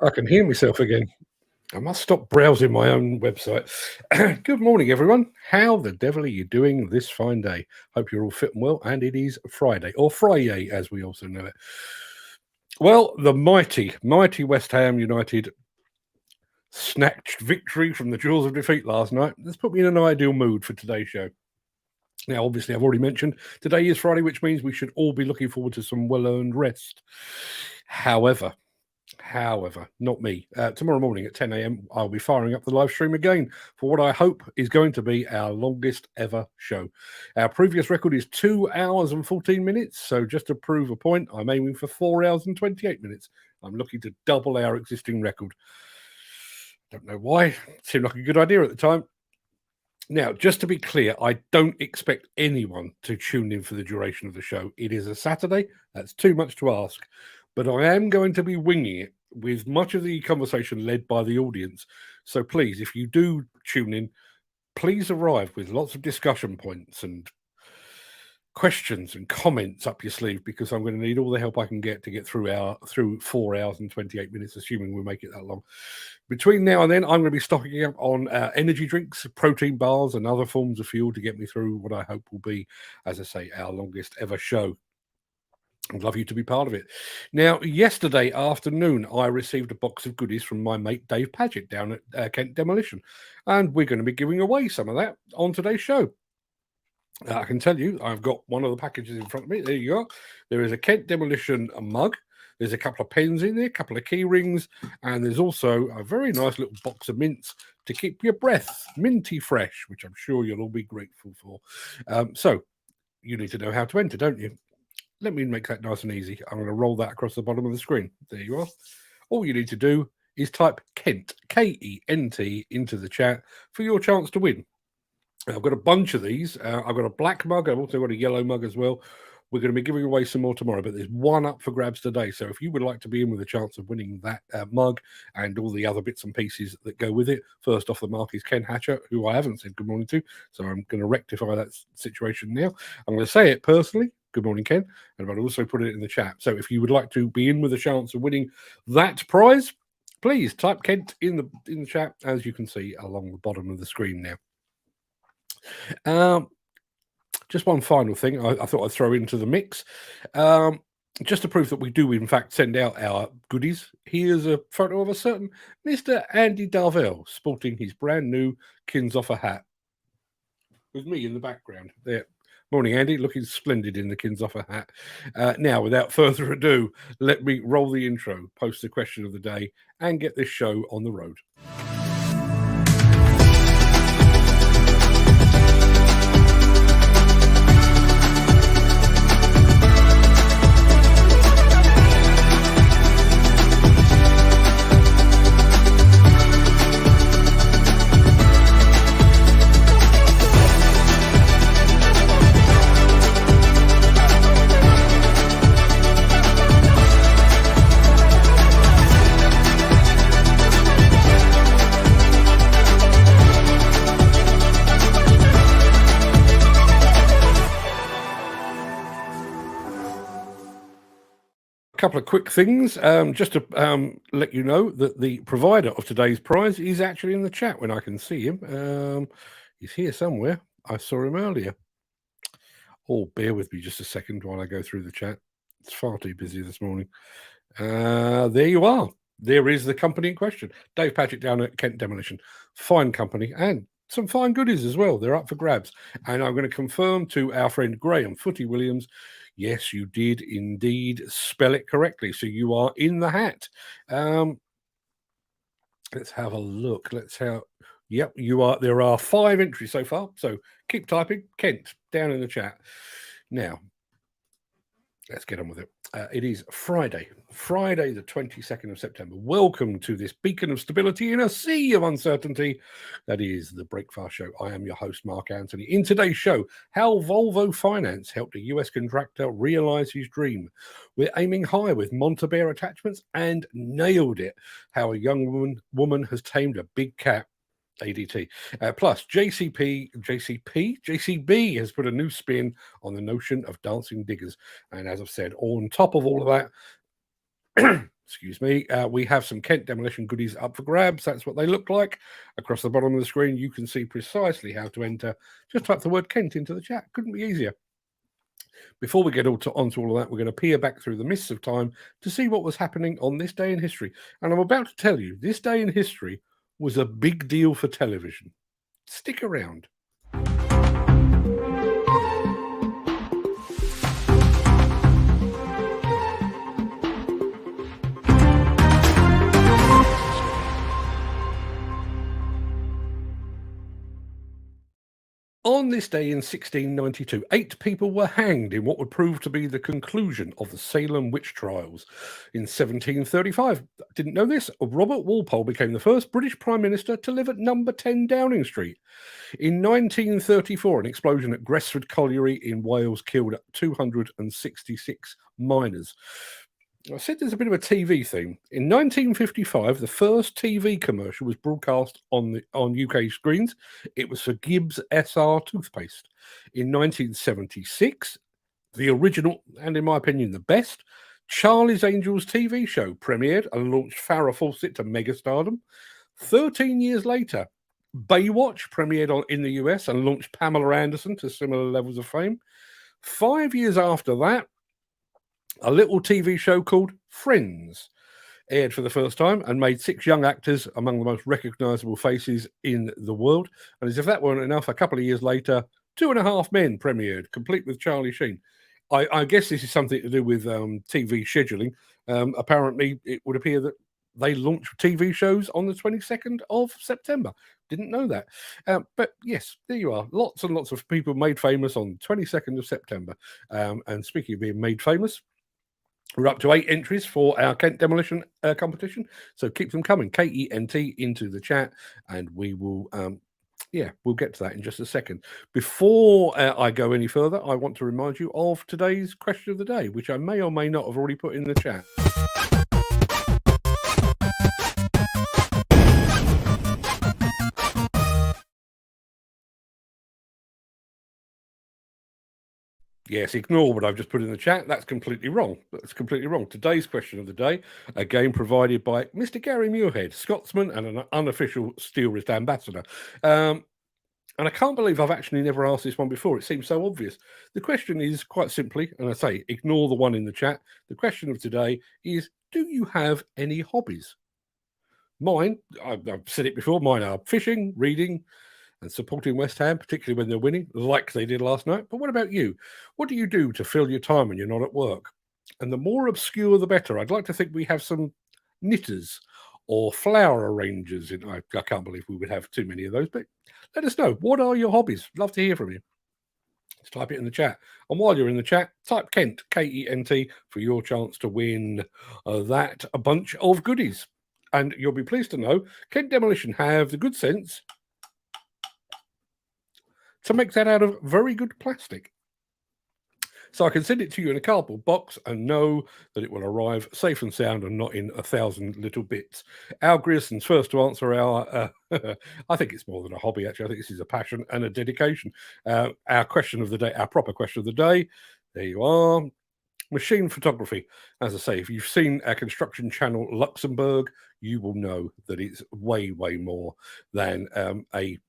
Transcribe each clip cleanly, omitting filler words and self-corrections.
I can hear myself again. I must stop browsing my own website. Good morning, everyone. How the devil are you doing this fine day? Hope you're all fit and well, and it is Friday, or Friday, as we also know it. Well, the mighty West Ham United snatched victory from the jaws of defeat last night. That's put me in an ideal mood for today's show. Now, obviously, I've already mentioned today is Friday, which means we should all be looking forward to some well-earned rest. However, not me. Tomorrow morning at 10 a.m, I'll be firing up the live stream again for what I hope is going to be our longest ever show. Our previous record is 2 hours and 14 minutes. So just to prove a point, I'm aiming for 4 hours and 28 minutes. I'm looking to double our existing record. Don't know why. It seemed like a good idea at the time. Now, just to be clear, I don't expect anyone to tune in for the duration of the show. It is a Saturday. That's too much to ask. But I am going to be winging it with much of the conversation led by the audience. So please, if you do tune in, please arrive with lots of discussion points and questions and comments up your sleeve, because I'm going to need all the help I can get to get through 4 hours and 28 minutes, assuming we make it that long. Between now and then, I'm going to be stocking up on energy drinks, protein bars, and other forms of fuel to get me through what I hope will be, as I say, our longest ever show. I'd love you to be part of it. Now, yesterday afternoon, I received a box of goodies from my mate Dave Paget down at Kent Demolition, and we're going to be giving away some of that on today's show. I can tell you, I've got one of the packages in front of me. There you are. There is a Kent Demolition mug. There's a couple of pens in there, a couple of key rings, and there's also a very nice little box of mints to keep your breath minty fresh, which I'm sure you'll all be grateful for. So you need to know how to enter, don't you? Let me make that nice and easy. I'm going to roll that across the bottom of the screen. There you are. All you need to do is type Kent, K-E-N-T, into the chat for your chance to win. I've got a bunch of these. I've got a black mug. I've also got a yellow mug as well. We're going to be giving away some more tomorrow, but there's one up for grabs today. So if you would like to be in with a chance of winning that mug and all the other bits and pieces that go with it, first off the mark is Ken Hatcher, who I haven't said good morning to. So I'm going to rectify that situation now. I'm going to say it personally. Good morning, Ken. And I'll also put it in the chat. So if you would like to be in with a chance of winning that prize, please type Kent in the chat, as you can see along the bottom of the screen now. Just one final thing I thought I'd throw into the mix. Just to prove that we do, in fact, send out our goodies, here's a photo of a certain Mr. Andy Darvell sporting his brand new Kinsoffer hat. With me in the background there. Morning, Andy. Looking splendid in the Kinsoffer hat. Now, without further ado, let me roll the intro, post the question of the day, and get this show on the road. Couple of quick things, just to let you know that the provider of today's prize is actually in the chat when I can see him. He's here somewhere. I saw him earlier. Oh, bear with me just a second while I go through the chat. It's far too busy this morning. There you are. There is the company in question. Dave Paget down at Kent Demolition. Fine company and some fine goodies as well. They're up for grabs. And I'm going to confirm to our friend Graham Footy Williams, yes, you did indeed spell it correctly. So you are in the hat. Let's have a look. Yep, you are. There are 5 entries so far. So keep typing Kent down in the chat. Now, let's get on with it. It is Friday the 22nd of September. Welcome to this beacon of stability in a sea of uncertainty. That is the Breakfast Show. I am your host, Mark Anthony. In today's show, how Volvo Finance helped a US contractor realize his dream. We're aiming high with Montabert attachments and nailed it. How a young woman has tamed a big cat. ADT. Plus, JCB has put a new spin on the notion of dancing diggers. And as I've said, on top of all of that, excuse me, we have some Kent Demolition goodies up for grabs. That's what they look like. Across the bottom of the screen, you can see precisely how to enter. Just type the word Kent into the chat. Couldn't be easier. Before we get onto all of that, we're going to peer back through the mists of time to see what was happening on this day in history. And I'm about to tell you, this day in history was a big deal for television. Stick around. On this day in 1692, 8 people were hanged in what would prove to be the conclusion of the Salem witch trials. In 1735, didn't know this, Robert Walpole became the first British Prime Minister to live at number 10 Downing Street. In 1934, an explosion at Gresford Colliery in Wales killed 266 miners. I said there's a bit of a TV theme. In 1955, the first TV commercial was broadcast on UK screens. It was for Gibbs SR toothpaste. In 1976, the original, and in my opinion, the best, Charlie's Angels TV show premiered and launched Farrah Fawcett to megastardom. 13 years later, Baywatch premiered in the US and launched Pamela Anderson to similar levels of fame. 5 years after that, a little TV show called Friends aired for the first time and made 6 young actors among the most recognisable faces in the world. And as if that weren't enough, a couple of years later, 2.5 Men premiered, complete with Charlie Sheen. I guess this is something to do with TV scheduling. Apparently, it would appear that they launched TV shows on the 22nd of September. Didn't know that. But yes, there you are. Lots and lots of people made famous on the 22nd of September. And speaking of being made famous, we're up to 8 entries for our Kent Demolition competition. So keep them coming. KENT into the chat, and we will, we'll get to that in just a second. Before I go any further, I want to remind you of today's question of the day, which I may or may not have already put in the chat. Yes, ignore what I've just put in the chat. That's completely wrong. That's completely wrong. Today's question of the day, again provided by Mr. Gary Muirhead, Scotsman and an unofficial Steel Wrist ambassador. And I can't believe I've actually never asked this one before. It seems so obvious. The question is quite simply, and I say ignore the one in the chat. The question of today is, do you have any hobbies? Mine, I've said it before, mine are fishing, reading, and supporting West Ham, particularly when they're winning, like they did last night. But what about you? What do you do to fill your time when you're not at work? And the more obscure, the better. I'd like to think we have some knitters or flower arrangers. I can't believe we would have too many of those, but let us know. What are your hobbies? Love to hear from you. Let's type it in the chat. And while you're in the chat, type Kent, K-E-N-T, for your chance to win a bunch of goodies. And you'll be pleased to know Kent Demolition have the good sense to make that out of very good plastic. So I can send it to you in a cardboard box and know that it will arrive safe and sound and not in 1,000 little bits. Al Grierson's first to answer our, I think it's more than a hobby, actually. I think this is a passion and a dedication. Our question of the day, our proper question of the day, there you are. Machine photography. As I say, if you've seen our construction channel Luxembourg, you will know that it's way, way more than a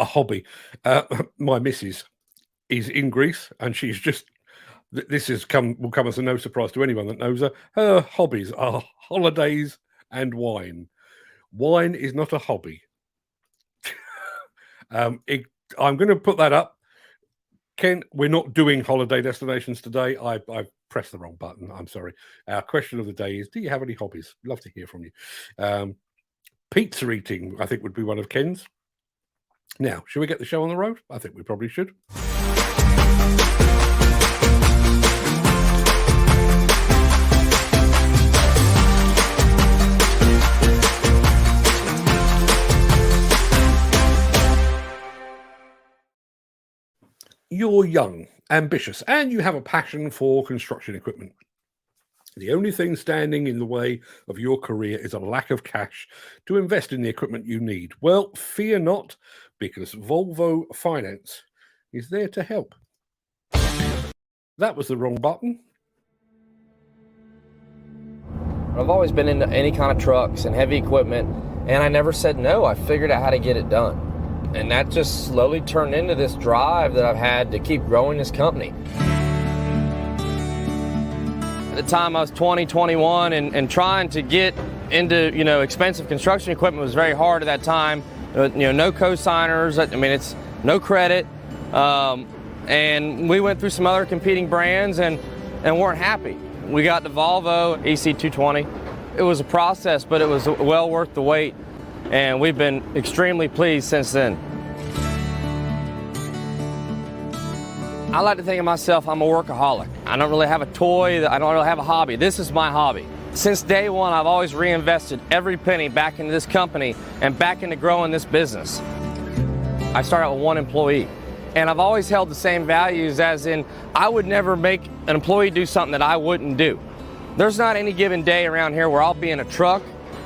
hobby. My missus is in Greece, and she's just, this will come as a no surprise to anyone that knows her. Her hobbies are holidays and wine. Wine is not a hobby. I'm going to put that up. Ken, we're not doing holiday destinations today. I pressed the wrong button. I'm sorry. Our question of the day is, do you have any hobbies? Love to hear from you. Pizza eating, I think, would be one of Ken's. Now, should we get the show on the road? I think we probably should. You're young, ambitious, and you have a passion for construction equipment. The only thing standing in the way of your career is a lack of cash to invest in the equipment you need. Well, fear not, because Volvo Finance is there to help. That was the wrong button. I've always been into any kind of trucks and heavy equipment, and I never said no. I figured out how to get it done. And that just slowly turned into this drive that I've had to keep growing this company. At the time I was 20, 21, and trying to get into, expensive construction equipment was very hard at that time. No co-signers, it's no credit. And we went through some other competing brands and weren't happy. We got the Volvo EC220. It was a process, but it was well worth the wait. And we've been extremely pleased since then. I like to think of myself, I'm a workaholic. I don't really have a toy, I don't really have a hobby. This is my hobby. Since day one, I've always reinvested every penny back into this company and back into growing this business. I started out with one employee, and I've always held the same values, as in I would never make an employee do something that I wouldn't do. There's not any given day around here where I'll be in a truck,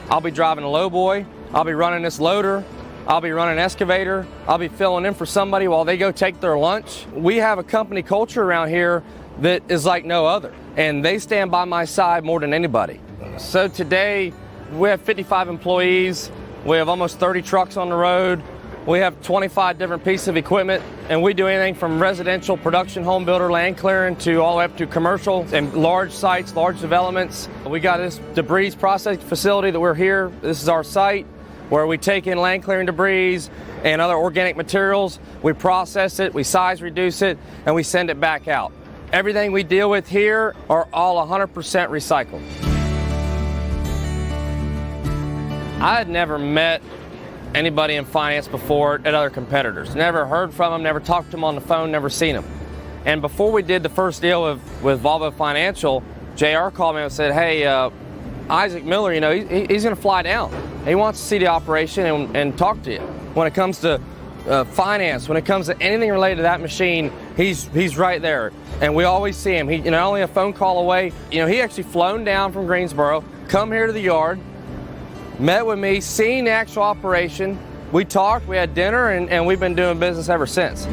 I'll be driving a lowboy, I'll be running this loader, I'll be running an excavator, I'll be filling in for somebody while they go take their lunch. We have a company culture around here that is like no other, and they stand by my side more than anybody. So today, we have 55 employees, we have almost 30 trucks on the road, we have 25 different pieces of equipment, and we do anything from residential, production, home builder, land clearing, to all the way up to commercial and large sites, large developments. We got this debris processing facility that we're here. This is our site where we take in land clearing debris and other organic materials. We process it, we size reduce it, and we send it back out. Everything we deal with here are all 100% recycled. I had never met anybody in finance before at other competitors. Never heard from them, never talked to them on the phone, never seen them. And before we did the first deal with Volvo Financial, JR called me and said, hey, Isaac Miller, he's going to fly down. He wants to see the operation and talk to you. When it comes to finance, when it comes to anything related to that machine, he's right there. And we always see him. He only a phone call away. He actually flown down from Greensboro, come here to the yard, met with me, seen the actual operation. We talked, we had dinner, and we've been doing business ever since.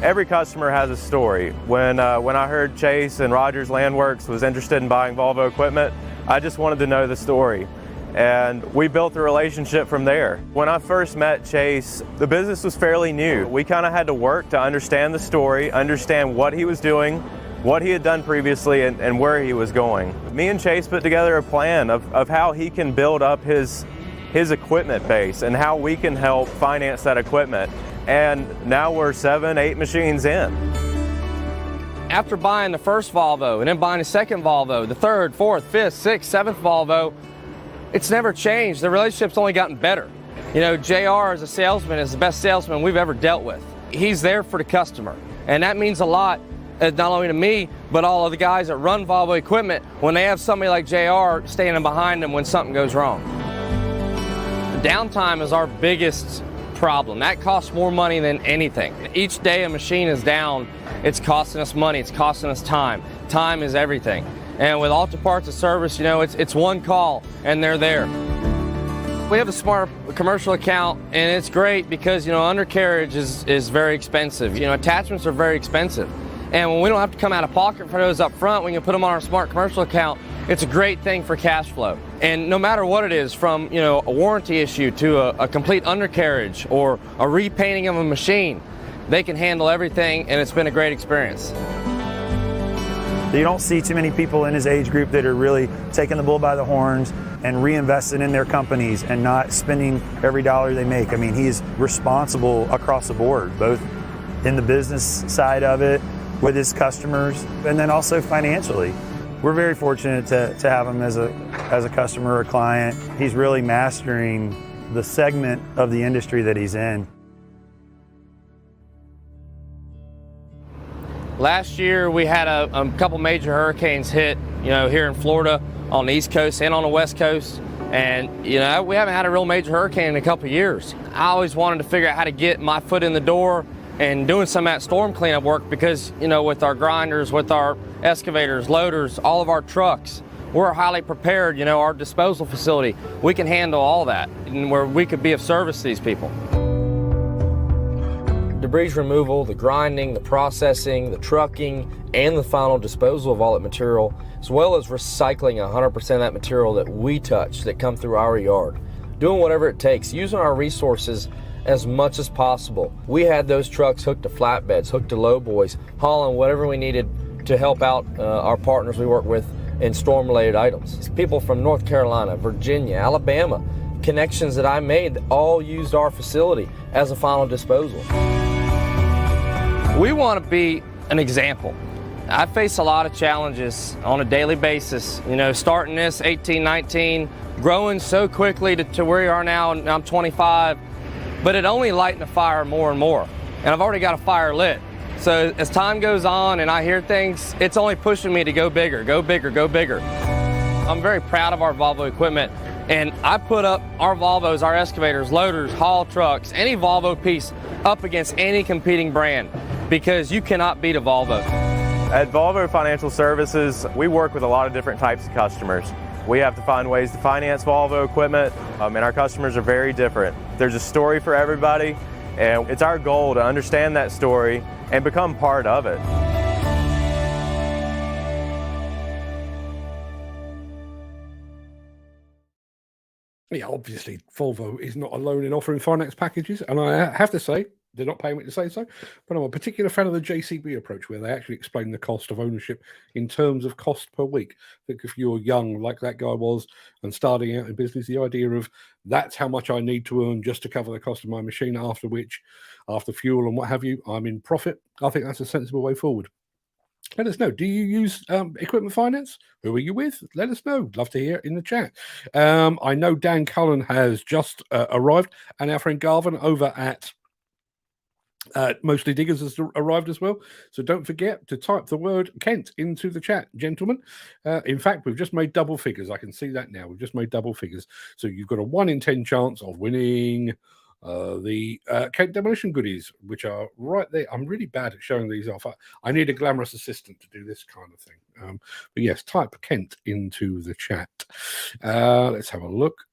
Every customer has a story. When I heard Chase and Rogers Landworks was interested in buying Volvo equipment, I just wanted to know the story. And we built a relationship from there. When I first met Chase, the business was fairly new. We kind of had to work to understand the story, understand what he was doing, what he had done previously, and where he was going. Me and Chase put together a plan of how he can build up his equipment base and how we can help finance that equipment. And now we're 7, 8 machines in. After buying the first Volvo and then buying the second Volvo, the third, fourth, fifth, sixth, seventh Volvo, it's never changed. The relationship's only gotten better. JR as a salesman is the best salesman we've ever dealt with. He's there for the customer. And that means a lot, not only to me, but all of the guys that run Volvo equipment when they have somebody like JR standing behind them when something goes wrong. The downtime is our biggest problem. That costs more money than anything. Each day a machine is down, it's costing us money, it's costing us time. Time is everything. And with Alta Parts of Service, it's one call and they're there. We have a smart commercial account, and it's great because, undercarriage is very expensive. Attachments are very expensive. And when we don't have to come out of pocket for those up front, we can put them on our smart commercial account. It's a great thing for cash flow. And no matter what it is, from a warranty issue to a complete undercarriage or a repainting of a machine, they can handle everything, and it's been a great experience. You don't see too many people in his age group that are really taking the bull by the horns and reinvesting in their companies and not spending every dollar they make. He's responsible across the board, both in the business side of it, with his customers, and then also financially. We're very fortunate to have him as a customer or client. He's really mastering the segment of the industry that he's in. Last year we had a couple major hurricanes hit, here in Florida on the East Coast and on the West Coast. And, we haven't had a real major hurricane in a couple of years. I always wanted to figure out how to get my foot in the door and doing some of that storm cleanup work because, with our grinders, with our excavators, loaders, all of our trucks, we're highly prepared. Our disposal facility, we can handle all that and where we could be of service to these people. debris removal, the grinding, the processing, the trucking, and the final disposal of all that material, as well as recycling 100% of that material that we touch that come through our yard. Doing whatever it takes, using our resources as much as possible. We had those trucks hooked to flatbeds, hooked to lowboys, hauling whatever we needed to help out our partners we work with in storm-related items. It's people from North Carolina, Virginia, Alabama, connections that I made that all used our facility as a final disposal. We want to be an example. I face a lot of challenges on a daily basis, starting this 18, 19, growing so quickly to where we are now, and I'm 25, but it only lightened the fire more and more. And I've already got a fire lit. So as time goes on and I hear things, it's only pushing me to go bigger, go bigger, go bigger. I'm very proud of our Volvo equipment, and I put up our Volvos, our excavators, loaders, haul trucks, any Volvo piece up against any competing brand, because you cannot beat a Volvo. At Volvo Financial Services, we work with a lot of different types of customers. We have to find ways to finance Volvo equipment, and our customers are very different. There's a story for everybody, and it's our goal to understand that story and become part of it. Yeah, obviously, Volvo is not alone in offering finance packages, and I have to say, they're not paying me to say so, but I'm a particular fan of the JCB approach, where they actually explain the cost of ownership in terms of cost per week. I think if you're young, like that guy was, and starting out in business, the idea of that's how much I need to earn just to cover the cost of my machine, after fuel and what have you, I'm in profit. I think that's a sensible way forward. Let us know. Do you use equipment finance? Who are you with? Let us know. Love to hear in the chat. I know Dan Cullen has just arrived, and our friend Garvin over at Mostly Diggers has arrived as well. So don't forget to type the word Kent into the chat, gentlemen. In fact, we've just made double figures. I can see that now. We've just made double figures. So you've got a 1 in 10 chance of winning the Kent Demolition goodies, which are right there. I'm really bad at showing these off. I need a glamorous assistant to do this kind of thing. But yes, type Kent into the chat. Let's have a look.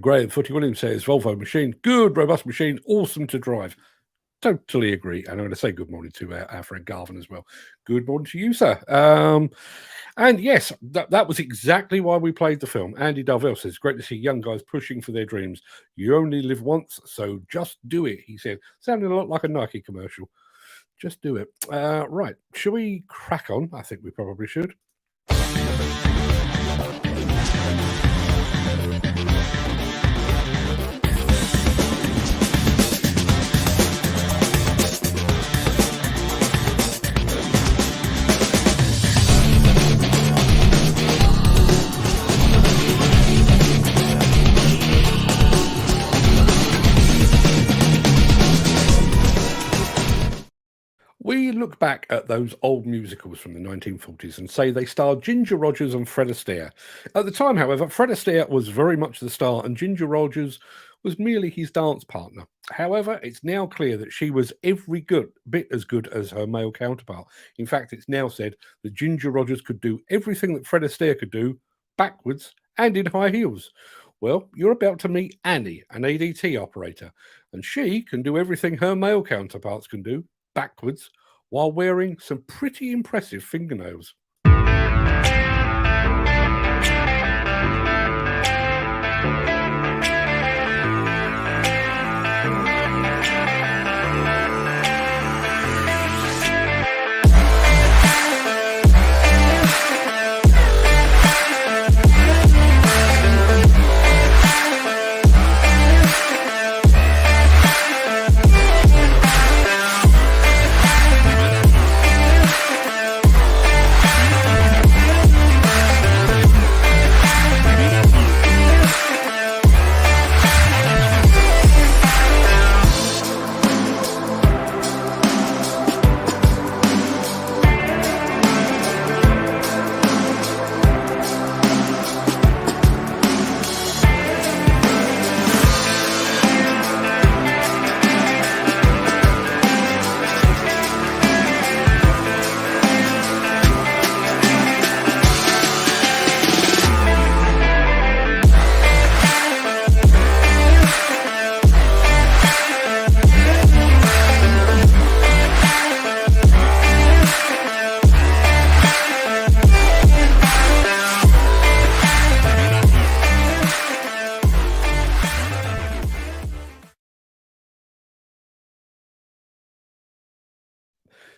Graham Footy Williams says, Volvo machine, good, robust machine, awesome to drive. Totally agree. And I'm going to say good morning to our friend Garvin as well. Good morning to you, sir. And yes, that was exactly why we played the film. Andy Darvell says, great to see young guys pushing for their dreams. You only live once, so just do it, he said. Sounding a lot like a Nike commercial. Just do it. Right. Shall we crack on? I think we probably should. We look back at those old musicals from the 1940s and say they starred Ginger Rogers and Fred Astaire. At the time, however, Fred Astaire was very much the star and Ginger Rogers was merely his dance partner. However, it's now clear that she was every bit as good as her male counterpart. In fact, it's now said that Ginger Rogers could do everything that Fred Astaire could do, backwards and in high heels. Well, you're about to meet Annie, an ADT operator, and she can do everything her male counterparts can do, backwards, while wearing some pretty impressive fingernails.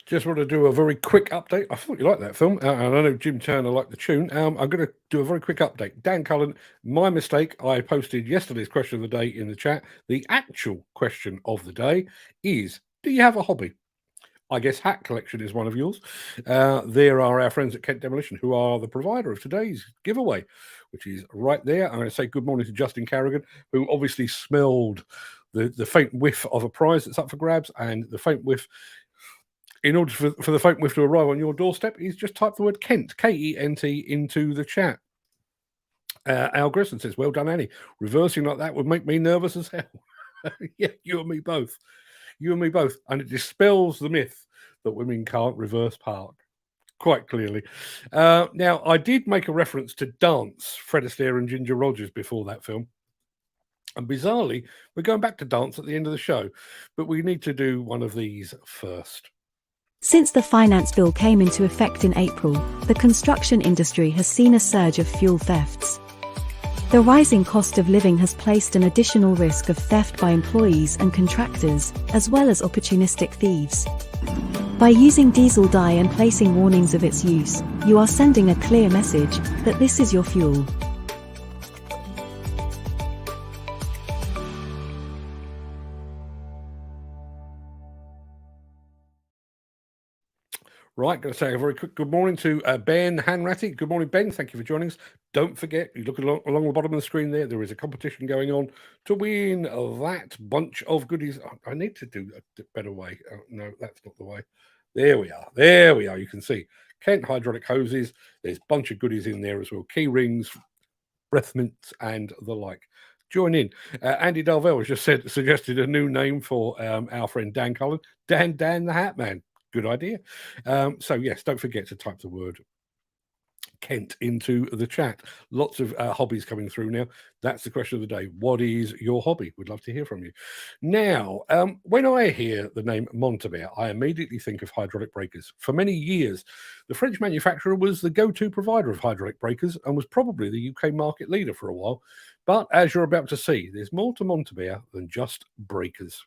Just want to do a very quick update. I thought you liked that film, and I know Jim Turner liked the tune. I'm going to do a very quick update. Dan Cullen, my mistake. I posted yesterday's question of the day in the chat. The actual question of the day is, do you have a hobby? I guess hat collection is one of yours. There are our friends at Kent Demolition, who are the provider of today's giveaway, which is right there. I'm going to say good morning to Justin Carrigan, who obviously smelled the faint whiff of a prize that's up for grabs, and the faint whiff. In order for the faint whiff to arrive on your doorstep, he's just typed the word Kent, K-E-N-T, into the chat. Al Grissom says, well done, Annie. Reversing like that would make me nervous as hell. Yeah, you and me both. You and me both. And it dispels the myth that women can't reverse park. Quite clearly. Now, I did make a reference to Dance, Fred Astaire and Ginger Rogers before that film. And bizarrely, we're going back to Dance at the end of the show. But we need to do one of these first. Since the finance bill came into effect in April, the construction industry has seen a surge of fuel thefts. The rising cost of living has placed an additional risk of theft by employees and contractors, as well as opportunistic thieves. By using diesel dye and placing warnings of its use, you are sending a clear message that this is your fuel. Right, going to say a very quick good morning to Ben Hanratty. Good morning, Ben. Thank you for joining us. Don't forget, you look along the bottom of the screen there is a competition going on to win that bunch of goodies. I need to do a better way. Oh, no, that's not the way. There we are. There we are. You can see Kent hydraulic hoses. There's a bunch of goodies in there as well. Key rings, breath mints, and the like. Join in. Andy Darvell has just suggested a new name for our friend Dan Cullen. Dan the Hat Man. Good idea. So, yes, don't forget to type the word Kent into the chat. Lots of hobbies coming through now. That's the question of the day. What is your hobby? We'd love to hear from you. Now, when I hear the name Montabert, I immediately think of hydraulic breakers. For many years, the French manufacturer was the go-to provider of hydraulic breakers and was probably the UK market leader for a while. But as you're about to see, there's more to Montabert than just breakers.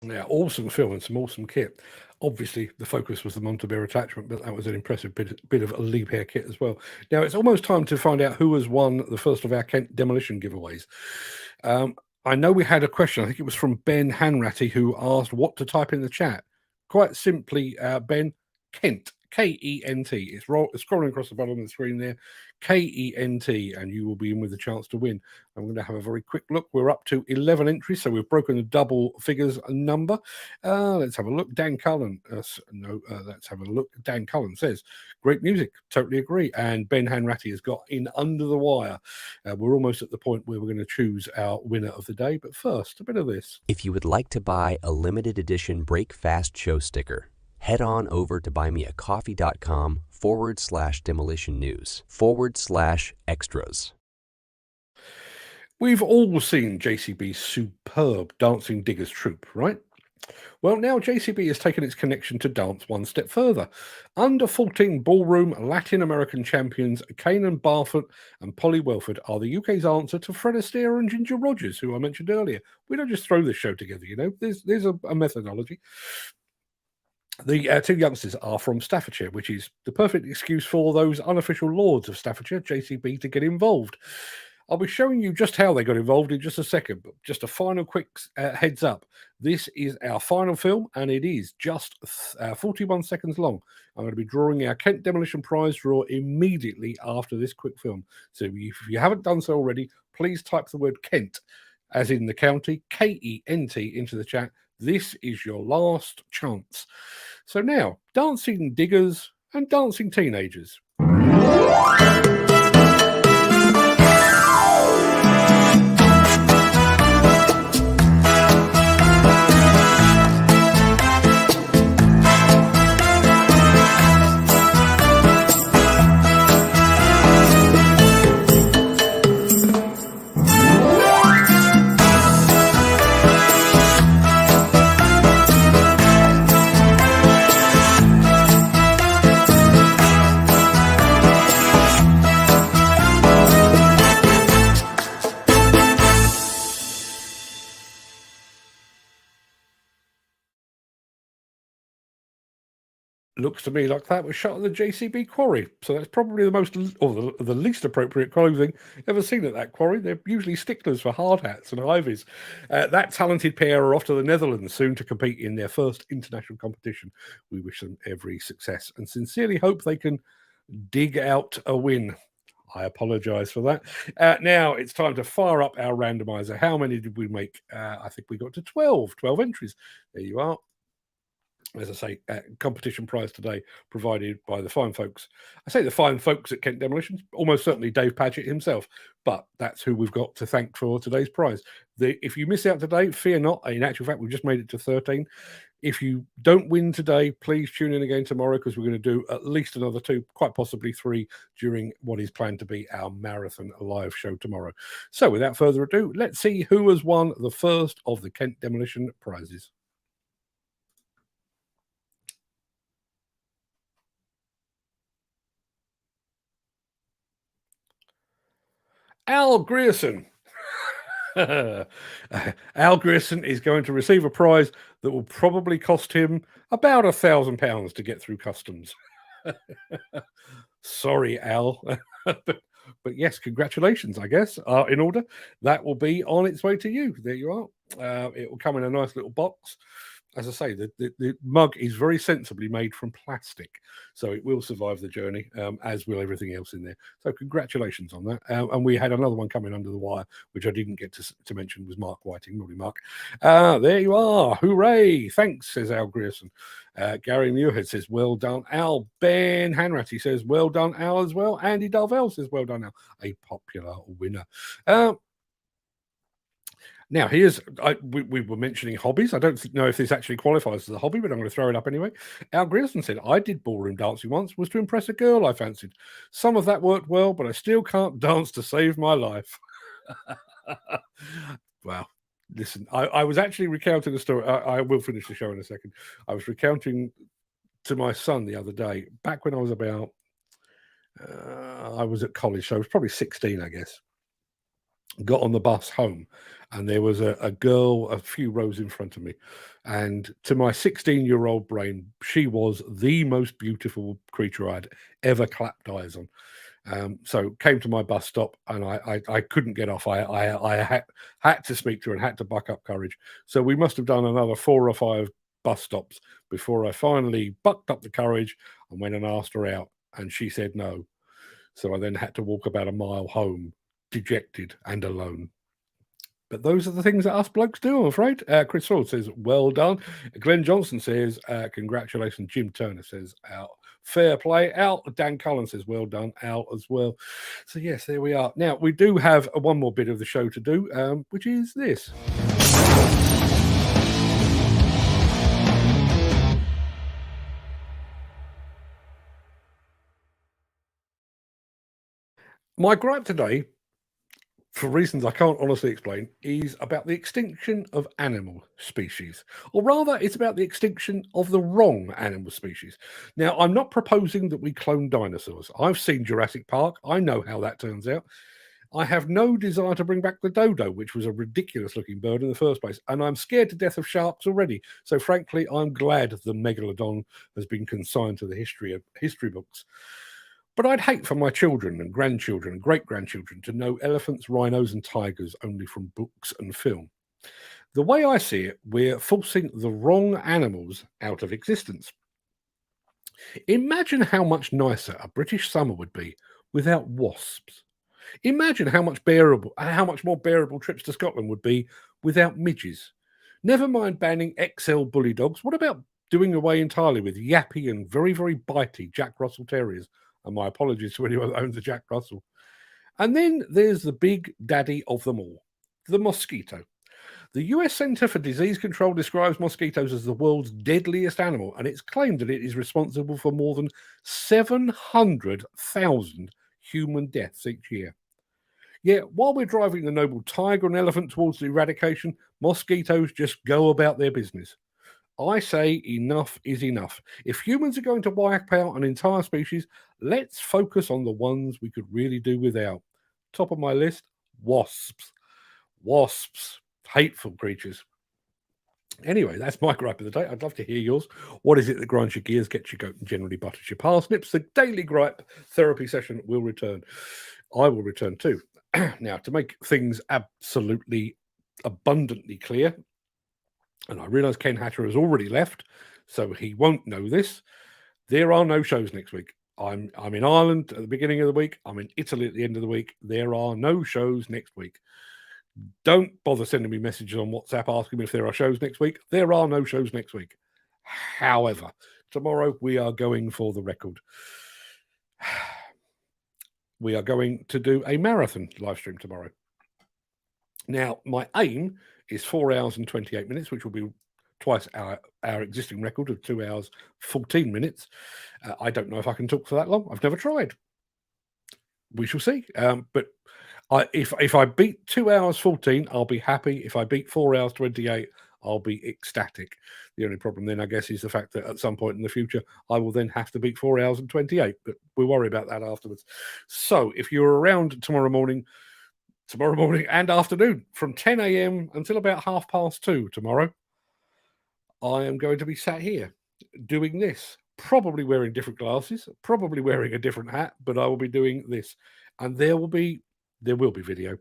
Now, awesome film and some awesome kit. Obviously, the focus was the Montabert attachment, but that was an impressive bit of a leap hair kit as well. Now, it's almost time to find out who has won the first of our Kent Demolition giveaways. I know we had a question. I think it was from Ben Hanratty, who asked what to type in the chat. Quite simply, Ben, Kent, K-E-N-T. It's scrolling across the bottom of the screen there, K-E-N-T, and you will be in with a chance to win. I'm going to have a very quick look. We're up to 11 entries, so we've broken the double figures number. Let's have a look. Dan Cullen. Let's have a look. Dan Cullen says, great music. Totally agree. And Ben Hanratty has got in under the wire. We're almost at the point where we're going to choose our winner of the day. But first, a bit of this. If you would like to buy a limited edition Break Fast show sticker, head on over to buymeacoffee.com/demolition news/extras. We've all seen JCB's superb Dancing Diggers troupe, right? Well, now JCB has taken its connection to dance one step further. Under 14 ballroom Latin American champions Kanan Barfoot and Polly Welford are the UK's answer to Fred Astaire and Ginger Rogers, who I mentioned earlier. We don't just throw this show together, you know. There's a methodology. The two youngsters are from Staffordshire, which is the perfect excuse for those unofficial lords of Staffordshire, JCB, to get involved. I'll be showing you just how they got involved in just a second, but just a final quick heads up. This is our final film, and it is just 41 seconds long. I'm going to be drawing our Kent Demolition prize draw immediately after this quick film. So if you haven't done so already, please type the word Kent, as in the county, K-E-N-T, into the chat. This is your last chance. So now, dancing diggers and dancing teenagers. Looks to me like that was shot at the JCB quarry. So that's probably the most, or the least appropriate clothing ever seen at that quarry. They're usually sticklers for hard hats and ivies. That talented pair are off to the Netherlands soon to compete in their first international competition. We wish them every success and sincerely hope they can dig out a win. I apologize for that. Now it's time to fire up our randomizer. How many did we make? I think we got to 12 entries. There you are. As I say, competition prize today provided by the fine folks. I say the fine folks at Kent Demolition, almost certainly Dave Padgett himself, but that's who we've got to thank for today's prize. If you miss out today, fear not. In actual fact, we've just made it to 13. If you don't win today, please tune in again tomorrow, because we're going to do at least another 2, quite possibly 3, during what is planned to be our marathon live show tomorrow. So without further ado, let's see who has won the first of the Kent Demolition prizes. Al Grierson. Al Grierson is going to receive a prize that will probably cost him about £1,000 to get through customs. Sorry, Al. but yes, congratulations, I guess, are in order. That will be on its way to you. There you are. It will come in a nice little box. As I say, the mug is very sensibly made from plastic, so it will survive the journey, as will everything else in there. So congratulations on that. And we had another one coming under the wire, which I didn't get to mention, was Mark Whiting. Naughty Mark. There you are. Hooray. Thanks, says Al Grierson. Gary Muirhead says, well done, Al. Ben Hanratty says, well done, Al, as well. Andy Darvell says, well done, Al. A popular winner. Now, we were mentioning hobbies. I don't know if this actually qualifies as a hobby, but I'm going to throw it up anyway. Al Grierson said, I did ballroom dancing once, was to impress a girl I fancied. Some of that worked well, but I still can't dance to save my life. Wow. Listen, I was actually recounting a story. I will finish the show in a second. I was recounting to my son the other day, back when I was about, I was at college, so I was probably 16, I guess. got on the bus home, and there was a girl a few rows in front of me, and to my 16-year-old brain, she was the most beautiful creature I'd ever clapped eyes on. So came to my bus stop, and I couldn't get off. I had to speak to her and had to buck up courage. So we must have done another 4 or 5 bus stops before I finally bucked up the courage and went and asked her out, and she said no. So I then had to walk about a mile home, dejected and alone. But those are the things that us blokes do, I'm afraid. Chris Ford says, well done. Glenn Johnson says, congratulations. Jim Turner says, out. Fair play. Out. Dan Cullen says, well done. Out as well. So, yes, there we are. Now, we do have one more bit of the show to do, which is this. My gripe today, for reasons I can't honestly explain, is about the extinction of animal species. Or rather, it's about the extinction of the wrong animal species. Now, I'm not proposing that we clone dinosaurs. I've seen Jurassic Park. I know how that turns out. I have no desire to bring back the dodo, which was a ridiculous-looking bird in the first place, and I'm scared to death of sharks already. So, frankly, I'm glad the megalodon has been consigned to the history books. But I'd hate for my children and grandchildren and great-grandchildren to know elephants, rhinos, and tigers only from books and film. The way I see it, we're forcing the wrong animals out of existence. Imagine how much nicer a British summer would be without wasps. Imagine how much more bearable trips to Scotland would be without midges. Never mind banning XL bully dogs. What about doing away entirely with yappy and very, very bitey Jack Russell Terriers? And my apologies to anyone that owns a Jack Russell. And then there's the big daddy of them all, the mosquito. The US Center for Disease Control describes mosquitoes as the world's deadliest animal, and it's claimed that it is responsible for more than 700,000 human deaths each year. Yet, while we're driving the noble tiger and elephant towards the eradication, mosquitoes just go about their business. I say enough is enough. If humans are going to wipe out an entire species, let's focus on the ones we could really do without. Top of my list, wasps. Wasps. Hateful creatures. Anyway, that's my gripe of the day. I'd love to hear yours. What is it that grinds your gears, gets your goat, and generally butters your parsnips? The daily gripe therapy session will return. I will return too. Now, to make things absolutely abundantly clear, and I realise Ken Hatter has already left, so he won't know this. There are no shows next week. I'm in Ireland at the beginning of the week. I'm in Italy at the end of the week. There are no shows next week. Don't bother sending me messages on WhatsApp asking me if there are shows next week. There are no shows next week. However, tomorrow we are going for the record. We are going to do a marathon live stream tomorrow. Now, my aim is 4 hours and 28 minutes, which will be twice our existing record of 2 hours, 14 minutes. I don't know if I can talk for that long. I've never tried. We shall see. But if I beat 2 hours, 14, I'll be happy. If I beat 4 hours, 28, I'll be ecstatic. The only problem then, I guess, is the fact that at some point in the future, I will then have to beat 4 hours and 28. But we'll worry about that afterwards. So if you're around tomorrow morning and afternoon from 10 a.m. until about 2:30 tomorrow, I am going to be sat here doing this, probably wearing different glasses, probably wearing a different hat, but I will be doing this. And there will be video,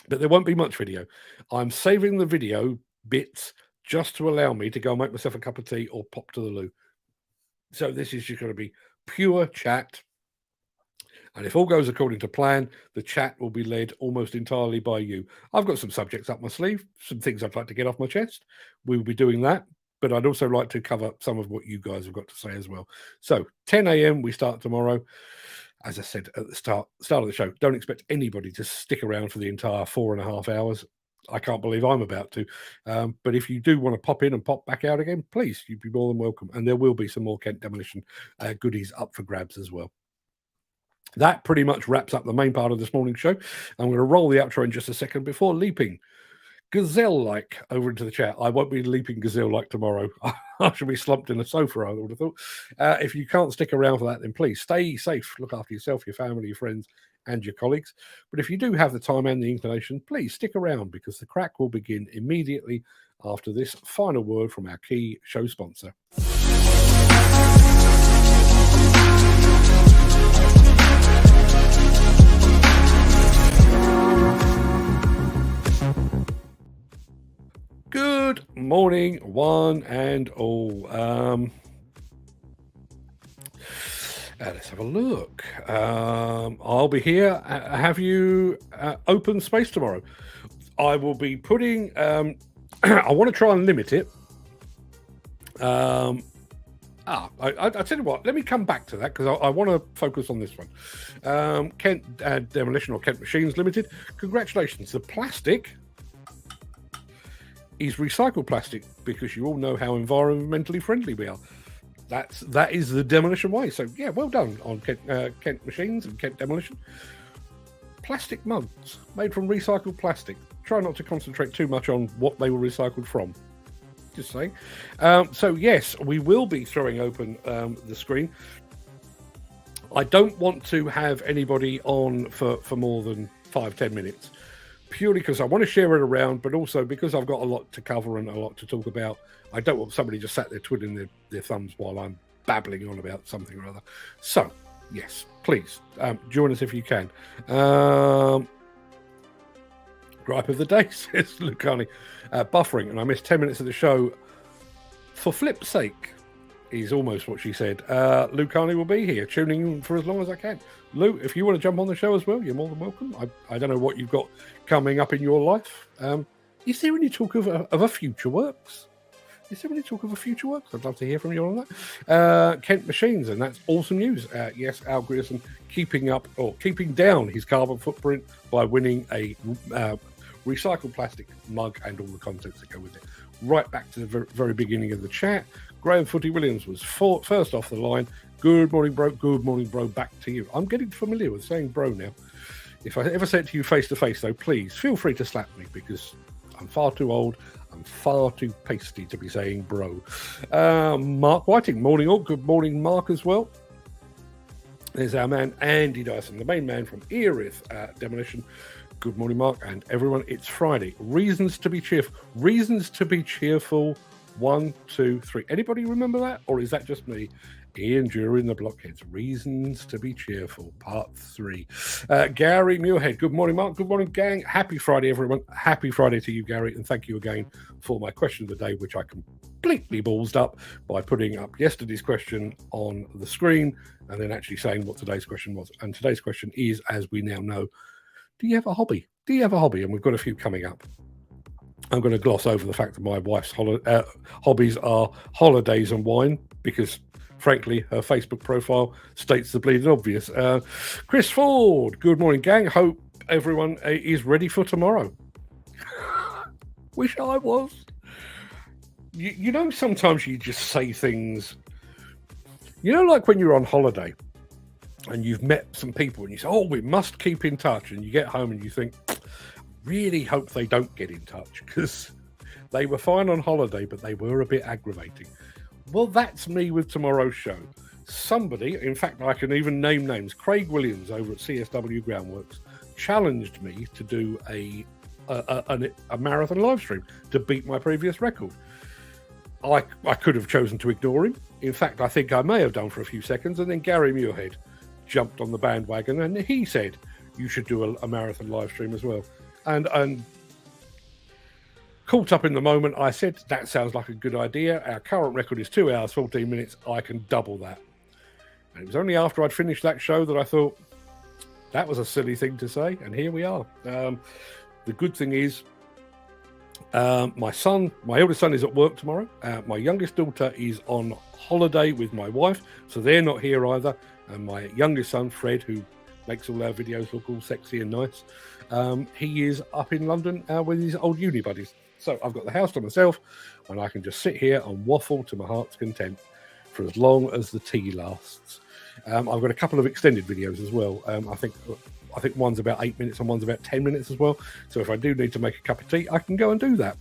but there won't be much video. I'm saving the video bits just to allow me to go and make myself a cup of tea or pop to the loo. So this is just going to be pure chat. And if all goes according to plan, the chat will be led almost entirely by you. I've got some subjects up my sleeve, some things I'd like to get off my chest. We will be doing that, but I'd also like to cover some of what you guys have got to say as well. So 10 a.m. we start tomorrow. As I said at the start of the show, don't expect anybody to stick around for the entire 4.5 hours. I can't believe I'm about to. But if you do want to pop in and pop back out again, please, you'd be more than welcome. And there will be some more Kent Demolition goodies up for grabs as well. That pretty much wraps up the main part of this morning's show. I'm going to roll the outro in just a second before leaping gazelle-like over into the chat. I won't be leaping gazelle-like tomorrow. I shall be slumped in a sofa, I would have thought. If you can't stick around for that, then please stay safe. Look after yourself, your family, your friends, and your colleagues. But if you do have the time and the inclination, please stick around because the crack will begin immediately after this final word from our key show sponsor. Good morning, one and all. Let's have a look. I'll be here. Have you open space tomorrow? I will be putting. I want to try and limit it. I tell you what. Let me come back to that because I want to focus on this one. Kent Demolition or Kent Machines Limited. Congratulations. The plastic is recycled plastic because you all know how environmentally friendly we are. That is the demolition way. So yeah, well done on Kent Machines and Kent Demolition. Plastic mugs made from recycled plastic. Try not to concentrate too much on what they were recycled from. Just saying. So yes, we will be throwing open the screen. I don't want to have anybody on for more than 5-10 minutes. Purely because I want to share it around, but also because I've got a lot to cover and a lot to talk about. I don't want somebody just sat there twiddling their thumbs while I'm babbling on about something or other. So, yes, please, join us if you can. Gripe of the day, says Lucani. Buffering, and I missed 10 minutes of the show for flip's sake, is almost what she said. Lucani will be here, tuning in for as long as I can. Lou, if you want to jump on the show as well, you're more than welcome. I don't know what you've got coming up in your life. Is there any talk of a future works? Is there any talk of a future works? I'd love to hear from you on that. Kent Machines, and that's awesome news. Yes, Al Grierson keeping down his carbon footprint by winning a recycled plastic mug and all the contents that go with it. Right back to the very beginning of the chat. Graham Footy Williams was first off the line. Good morning, bro. Good morning, bro. Back to you. I'm getting familiar with saying bro now. If I ever say it to you face to face, though, please feel free to slap me because I'm far too old. I'm far too pasty to be saying bro. Mark Whiting, morning all. Good morning, Mark, as well. There's our man, Andy Dyson, the main man from Erith Demolition. Good morning, Mark, and everyone. It's Friday. Reasons to be cheerful. Reasons to be cheerful. 1, 2, 3. Anybody remember that? Or is that just me? Ian during the Blockheads. Reasons to be cheerful. Part 3. Gary Muirhead. Good morning, Mark. Good morning, gang. Happy Friday, everyone. Happy Friday to you, Gary. And thank you again for my question of the day, which I completely ballsed up by putting up yesterday's question on the screen and then actually saying what today's question was. And today's question is, as we now know, do you have a hobby? Do you have a hobby? And we've got a few coming up. I'm going to gloss over the fact that my wife's hobbies are holidays and wine because, frankly, her Facebook profile states the bleeding obvious. Chris Ford, good morning, gang. Hope everyone is ready for tomorrow. Wish I was. You know, sometimes you just say things, you know, like when you're on holiday and you've met some people and you say, oh, we must keep in touch. And you get home and you think, really hope they don't get in touch because they were fine on holiday, but they were a bit aggravating. Well, that's me with tomorrow's show. Somebody, in fact, I can even name names, Craig Williams over at CSW Groundworks, challenged me to do a marathon live stream to beat my previous record. I could have chosen to ignore him. In fact, I think I may have done for a few seconds, and then Gary Muirhead jumped on the bandwagon and he said, you should do a marathon live stream as well. And caught up in the moment, I said, that sounds like a good idea. Our current record is 2 hours, 14 minutes. I can double that. And it was only after I'd finished that show that I thought, that was a silly thing to say. And here we are. The good thing is, my eldest son is at work tomorrow. My youngest daughter is on holiday with my wife, so they're not here either. And my youngest son, Fred, who makes all our videos look all sexy and nice, he is up in London with his old uni buddies. So I've got the house to myself and I can just sit here and waffle to my heart's content for as long as the tea lasts. I've got a couple of extended videos as well. I think one's about 8 minutes and one's about 10 minutes as well. So if I do need to make a cup of tea, I can go and do that.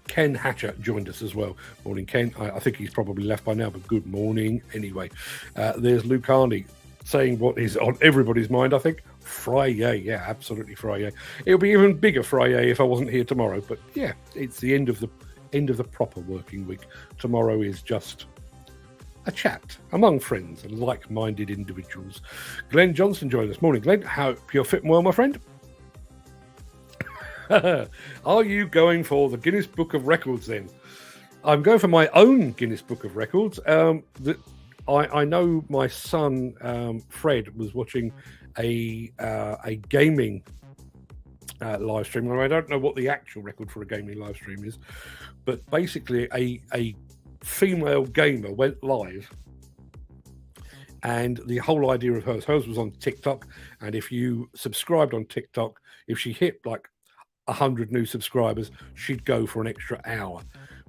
Ken Hatcher joined us as well. Morning, Ken. I think he's probably left by now, but good morning anyway. There's Lucani. saying what is on everybody's mind, I think. Friday, yeah, absolutely Friday. It'll be even bigger Friday if I wasn't here tomorrow. But yeah, it's the end of the proper working week. Tomorrow is just a chat among friends and like-minded individuals. Glenn Johnson joined us. Morning, Glenn. Hope you're fit and well, my friend. Are you going for the Guinness Book of Records then? I'm going for my own Guinness Book of Records. I know my son Fred was watching a gaming live stream. I don't know what the actual record for a gaming live stream is, but basically a female gamer went live, and the whole idea of hers was on TikTok, and if you subscribed on TikTok, if she hit like 100 new subscribers, she'd go for an extra hour.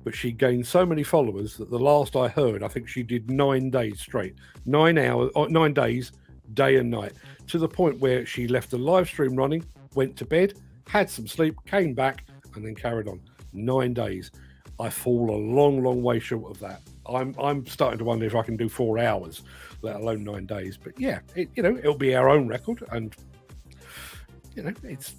But she gained so many followers that the last I heard, I think she did 9 days straight, 9 hours, 9 days, day and night, to the point where she left the live stream running, went to bed, had some sleep, came back, and then carried on. 9 days. I fall a long, long way short of that. I'm starting to wonder if I can do 4 hours, let alone 9 days. But yeah, it'll be our own record, and it's.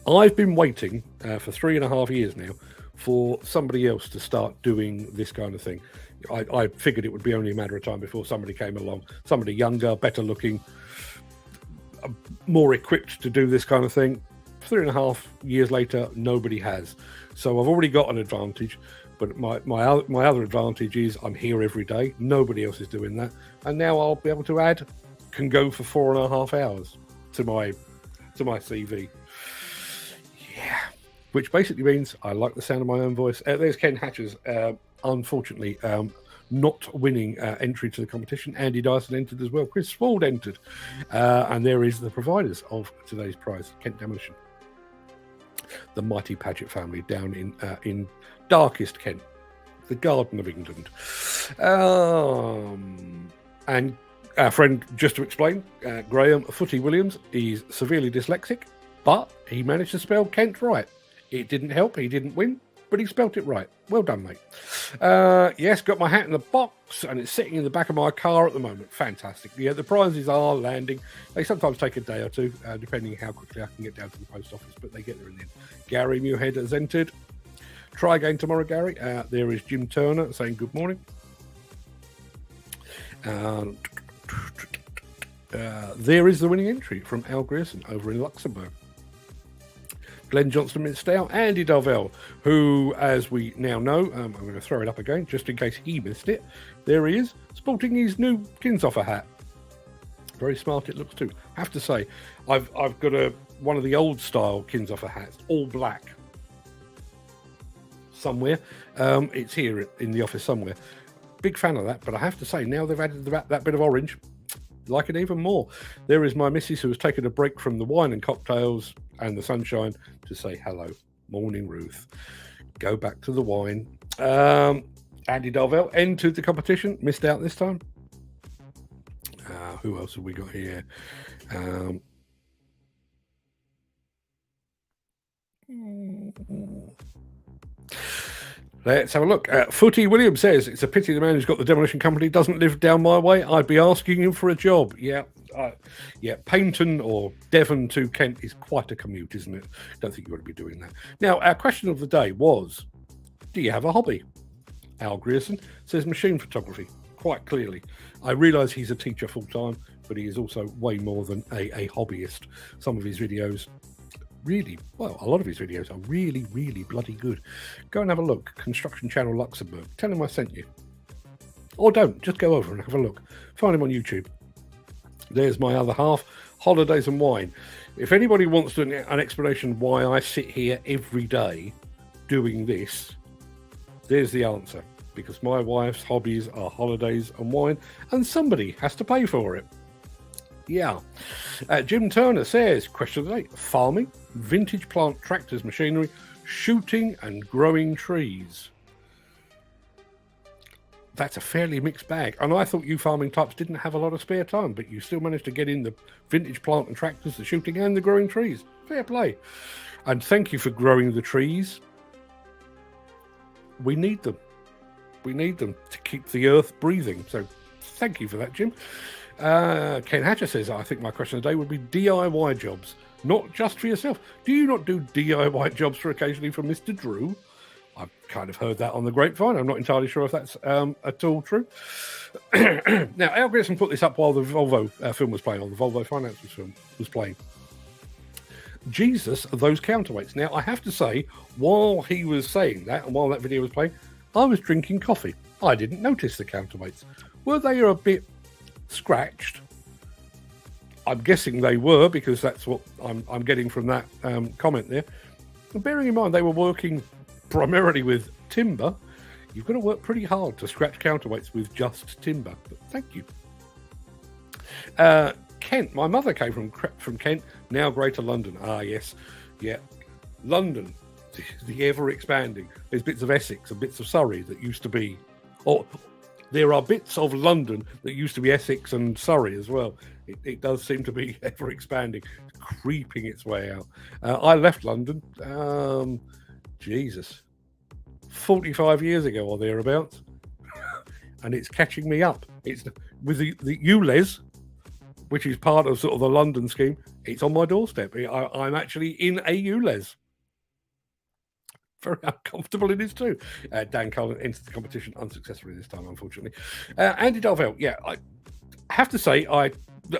I've been waiting for 3.5 years now for somebody else to start doing this kind of thing. I figured it would be only a matter of time before somebody came along, somebody younger, better looking, more equipped to do this kind of thing. 3.5 years later, nobody has. So I've already got an advantage, but my other advantage is I'm here every day. Nobody else is doing that, and now I'll be able to can go for 4.5 hours to my CV. Yeah, which basically means I like the sound of my own voice. There's Ken Hatcher's, unfortunately, not winning entry to the competition. Andy Dyson entered as well. Chris Spald entered. And there is the providers of today's prize, Kent Demolition. The mighty Paget family down in darkest Kent, the Garden of England. And our friend, just to explain, Graham Footy Williams, is severely dyslexic, but he managed to spell Kent right. It didn't help, he didn't win, but he spelt it right. Well done, mate. Yes, got my hat in the box, and it's sitting in the back of my car at the moment. Fantastic. Yeah, the prizes are landing. They sometimes take a day or two, depending how quickly I can get down to the post office, but they get there in the end. Gary Muirhead has entered. Try again tomorrow, Gary. There is Jim Turner saying good morning. There is the winning entry from Al Grierson over in Luxembourg. Glenn Johnston Minstow, Andy Darvell, who, as we now know, I'm going to throw it up again just in case he missed it. There he is, sporting his new Kinsoffer hat. Very smart it looks too. Have to say, I've got one of the old style Kinsoffer hats, all black. Somewhere, it's here in the office somewhere. Big fan of that, but I have to say, now they've added that bit of orange, like it even more. There is my missus, who has taken a break from the wine and cocktails and the sunshine to say hello. Morning, Ruth. Go back to the wine. Andy Darvell entered the competition, missed out this time. Who else have we got here? Let's have a look. Footy Williams says, it's a pity the man who's got the demolition company doesn't live down my way. I'd be asking him for a job. Yeah, Paignton or Devon to Kent is quite a commute, isn't it? Don't think you ought to be doing that. Now, our question of the day was, do you have a hobby? Al Grierson says machine photography, quite clearly. I realise he's a teacher full-time, but he is also way more than a hobbyist. Some of his videos, a lot of his videos are really, really bloody good. Go and have a look. Construction Channel Luxembourg. Tell him I sent you. Or don't. Just go over and have a look. Find him on YouTube. There's my other half, Holidays and Wine. If anybody wants an explanation why I sit here every day doing this, there's the answer. Because my wife's hobbies are holidays and wine, and somebody has to pay for it. Yeah. Jim Turner says, question of the day, farming, vintage plant tractors, machinery, shooting and growing trees. That's a fairly mixed bag. And I thought you farming types didn't have a lot of spare time, but you still managed to get in the vintage plant and tractors, the shooting and the growing trees. Fair play. And thank you for growing the trees. We need them. We need them to keep the earth breathing. So Thank you for that, Jim. Ken Hatcher says, I think my question of the day would be DIY jobs, not just for yourself. Do you not do DIY jobs for occasionally from Mr. Drew? I've kind of heard that on the grapevine. I'm not entirely sure if that's at all true. Now, Al Grierson put this up while the Volvo film was playing, or the Volvo Finance film was playing. Jesus, those counterweights. Now, I have to say, while he was saying that, and while that video was playing, I was drinking coffee. I didn't notice the counterweights. Were they a bit scratched? I'm guessing they were, because that's what I'm getting from that comment there. And bearing in mind they were working primarily with timber, you've got to work pretty hard to scratch counterweights with just timber. But thank you. Kent, my mother came from Kent, now Greater London. Ah, yes. Yeah. London, the ever-expanding. There's bits of Essex and bits of Surrey that used to be... Or there are bits of London that used to be Essex and Surrey as well. It does seem to be ever-expanding, creeping its way out. I left London, Jesus, 45 years ago or thereabouts. And it's catching me up. It's with the ULEZ, which is part of sort of the London scheme. It's on my doorstep. I'm actually in a ULEZ. Very uncomfortable it is too. Dan Cullen entered the competition unsuccessfully this time, unfortunately. Andy Darvell, yeah, I have to say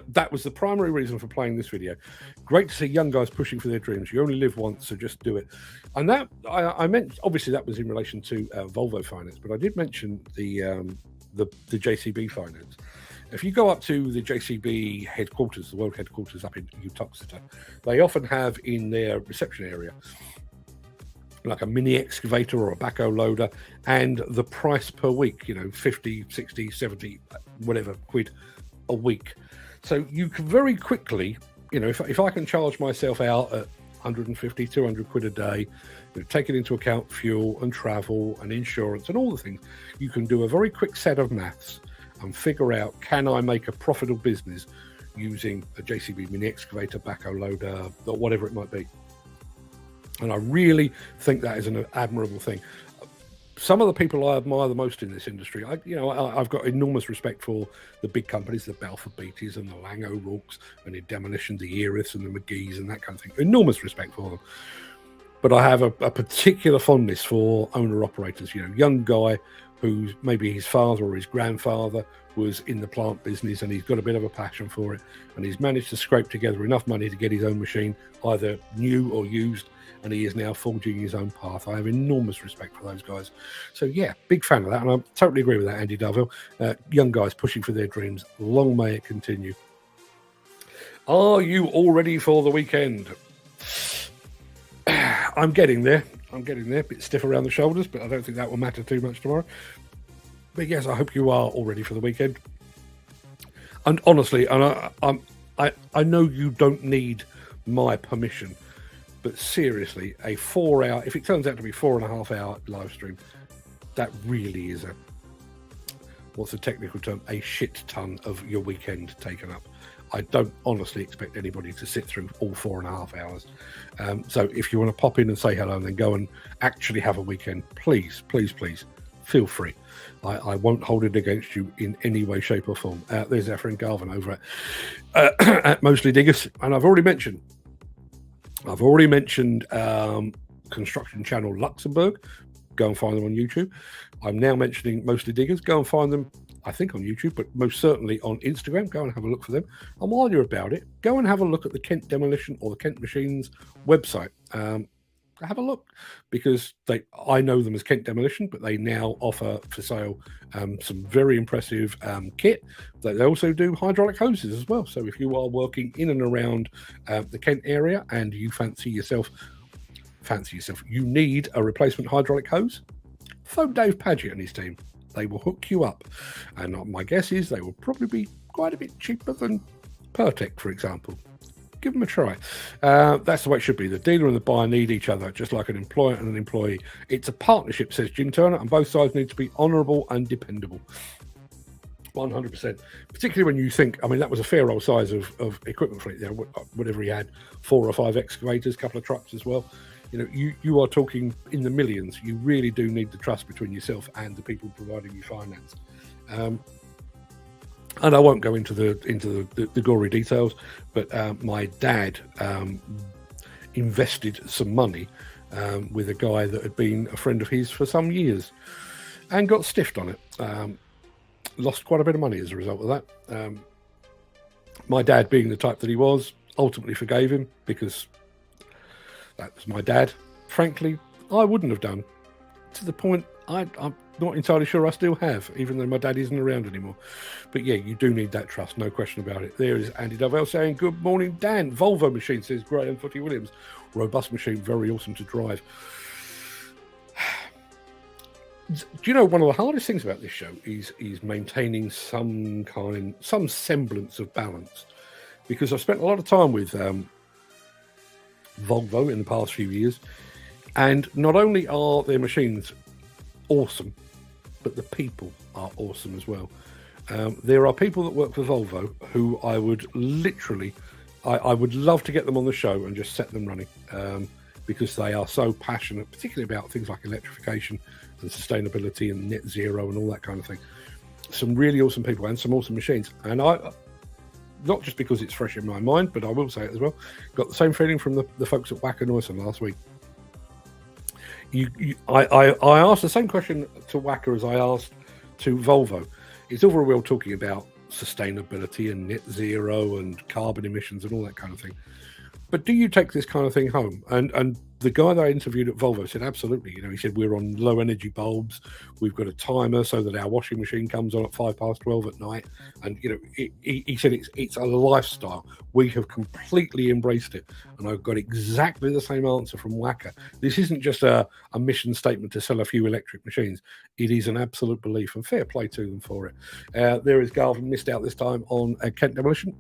that was the primary reason for playing this video. Great to see young guys pushing for their dreams. You only live once, so just do it. And that I meant, obviously that was in relation to Volvo Finance, but I did mention the JCB Finance. If you go up to the JCB headquarters, the world headquarters up in Uttoxeter, they often have in their reception area like a mini excavator or a backhoe loader, and the price per week, 50, 60, 70, whatever quid a week. So you can very quickly, if I can charge myself out at 150, 200 quid a day, taking into account fuel and travel and insurance and all the things, you can do a very quick set of maths and figure out, can I make a profitable business using a JCB mini excavator, backhoe loader, or whatever it might be. And I really think that is an admirable thing. Some of the people I admire the most in this industry, I've got enormous respect for the big companies, the Balfour Beatties and the Lang O'Rourke's and the Demolition, the Eriths and the McGee's and that kind of thing. Enormous respect for them. But I have a particular fondness for owner-operators, young guy who's maybe his father or his grandfather was in the plant business and he's got a bit of a passion for it. And he's managed to scrape together enough money to get his own machine, either new or used, and he is now forging his own path. I have enormous respect for those guys. So yeah, big fan of that, and I totally agree with that, Andy Darville. Young guys pushing for their dreams. Long may it continue. Are you all ready for the weekend? I'm getting there. A bit stiff around the shoulders, but I don't think that will matter too much tomorrow. But yes, I hope you are all ready for the weekend. And honestly, I know you don't need my permission, but seriously, a 4-hour, if it turns out to be 4.5 hour live stream, that really is what's the technical term? A shit ton of your weekend taken up. I don't honestly expect anybody to sit through all 4.5 hours. So if you want to pop in and say hello and then go and actually have a weekend, please, please, please, feel free. I won't hold it against you in any way, shape or form. There's our friend Garvin over at Mostly Diggers. And I've already mentioned Construction Channel Luxembourg. Go and find them on YouTube. I'm now mentioning Mostly Diggers. Go and find them, I think, on YouTube, but most certainly on Instagram. Go and have a look for them. And while you're about it, go and have a look at the Kent Demolition or the Kent Machines website. Have a look, because I know them as Kent Demolition, but they now offer for sale some very impressive kit. They also do hydraulic hoses as well. So if you are working in and around the Kent area and you fancy yourself, you need a replacement hydraulic hose, phone Dave Paget and his team. They will hook you up. And my guess is they will probably be quite a bit cheaper than Pertec, for example. Give them a try. That's the way it should be. The dealer and the buyer need each other, just like an employer and an employee. It's a partnership, says Jim Turner, and both sides need to be honourable and dependable. 100%. Particularly when you think, that was a fair old size of equipment fleet there. Whatever he had, 4 or 5 excavators, a couple of trucks as well. You are talking in the millions. You really do need the trust between yourself and the people providing you finance. And I won't go into the gory details, but my dad invested some money with a guy that had been a friend of his for some years and got stiffed on it. Lost quite a bit of money as a result of that. My dad, being the type that he was, ultimately forgave him because that was my dad. Frankly, I wouldn't have done, to the point I'm not entirely sure I still have, even though my dad isn't around anymore. But yeah, you do need that trust, no question about it. There is Andy Dovell saying, good morning, Dan. Volvo machine, says Graham Footy Williams. Robust machine, very awesome to drive. Do you know, one of the hardest things about this show is maintaining some semblance of balance, because I've spent a lot of time with Volvo in the past few years, and not only are their machines awesome, but the people are awesome as well. There are people that work for Volvo who I would literally, I would love to get them on the show and just set them running, because they are so passionate, particularly about things like electrification and sustainability and net zero and all that kind of thing. Some really awesome people and some awesome machines. And I, not just because it's fresh in my mind, but I will say it as well, got the same feeling from the folks at Wacker Neuson last week. I asked the same question to Wacker as I asked to Volvo. It's all very well talking about sustainability and net zero and carbon emissions and all that kind of thing, but do you take this kind of thing home? And the guy that I interviewed at Volvo said, absolutely. You know, he said, we're on low energy bulbs. We've got a timer so that our washing machine comes on at 12:05 at night. And, you know, he said it's a lifestyle. We have completely embraced it. And I've got exactly the same answer from Wacker. This isn't just a mission statement to sell a few electric machines. It is an absolute belief, and fair play to them for it. There is Garvin, missed out this time on Kent Demolition.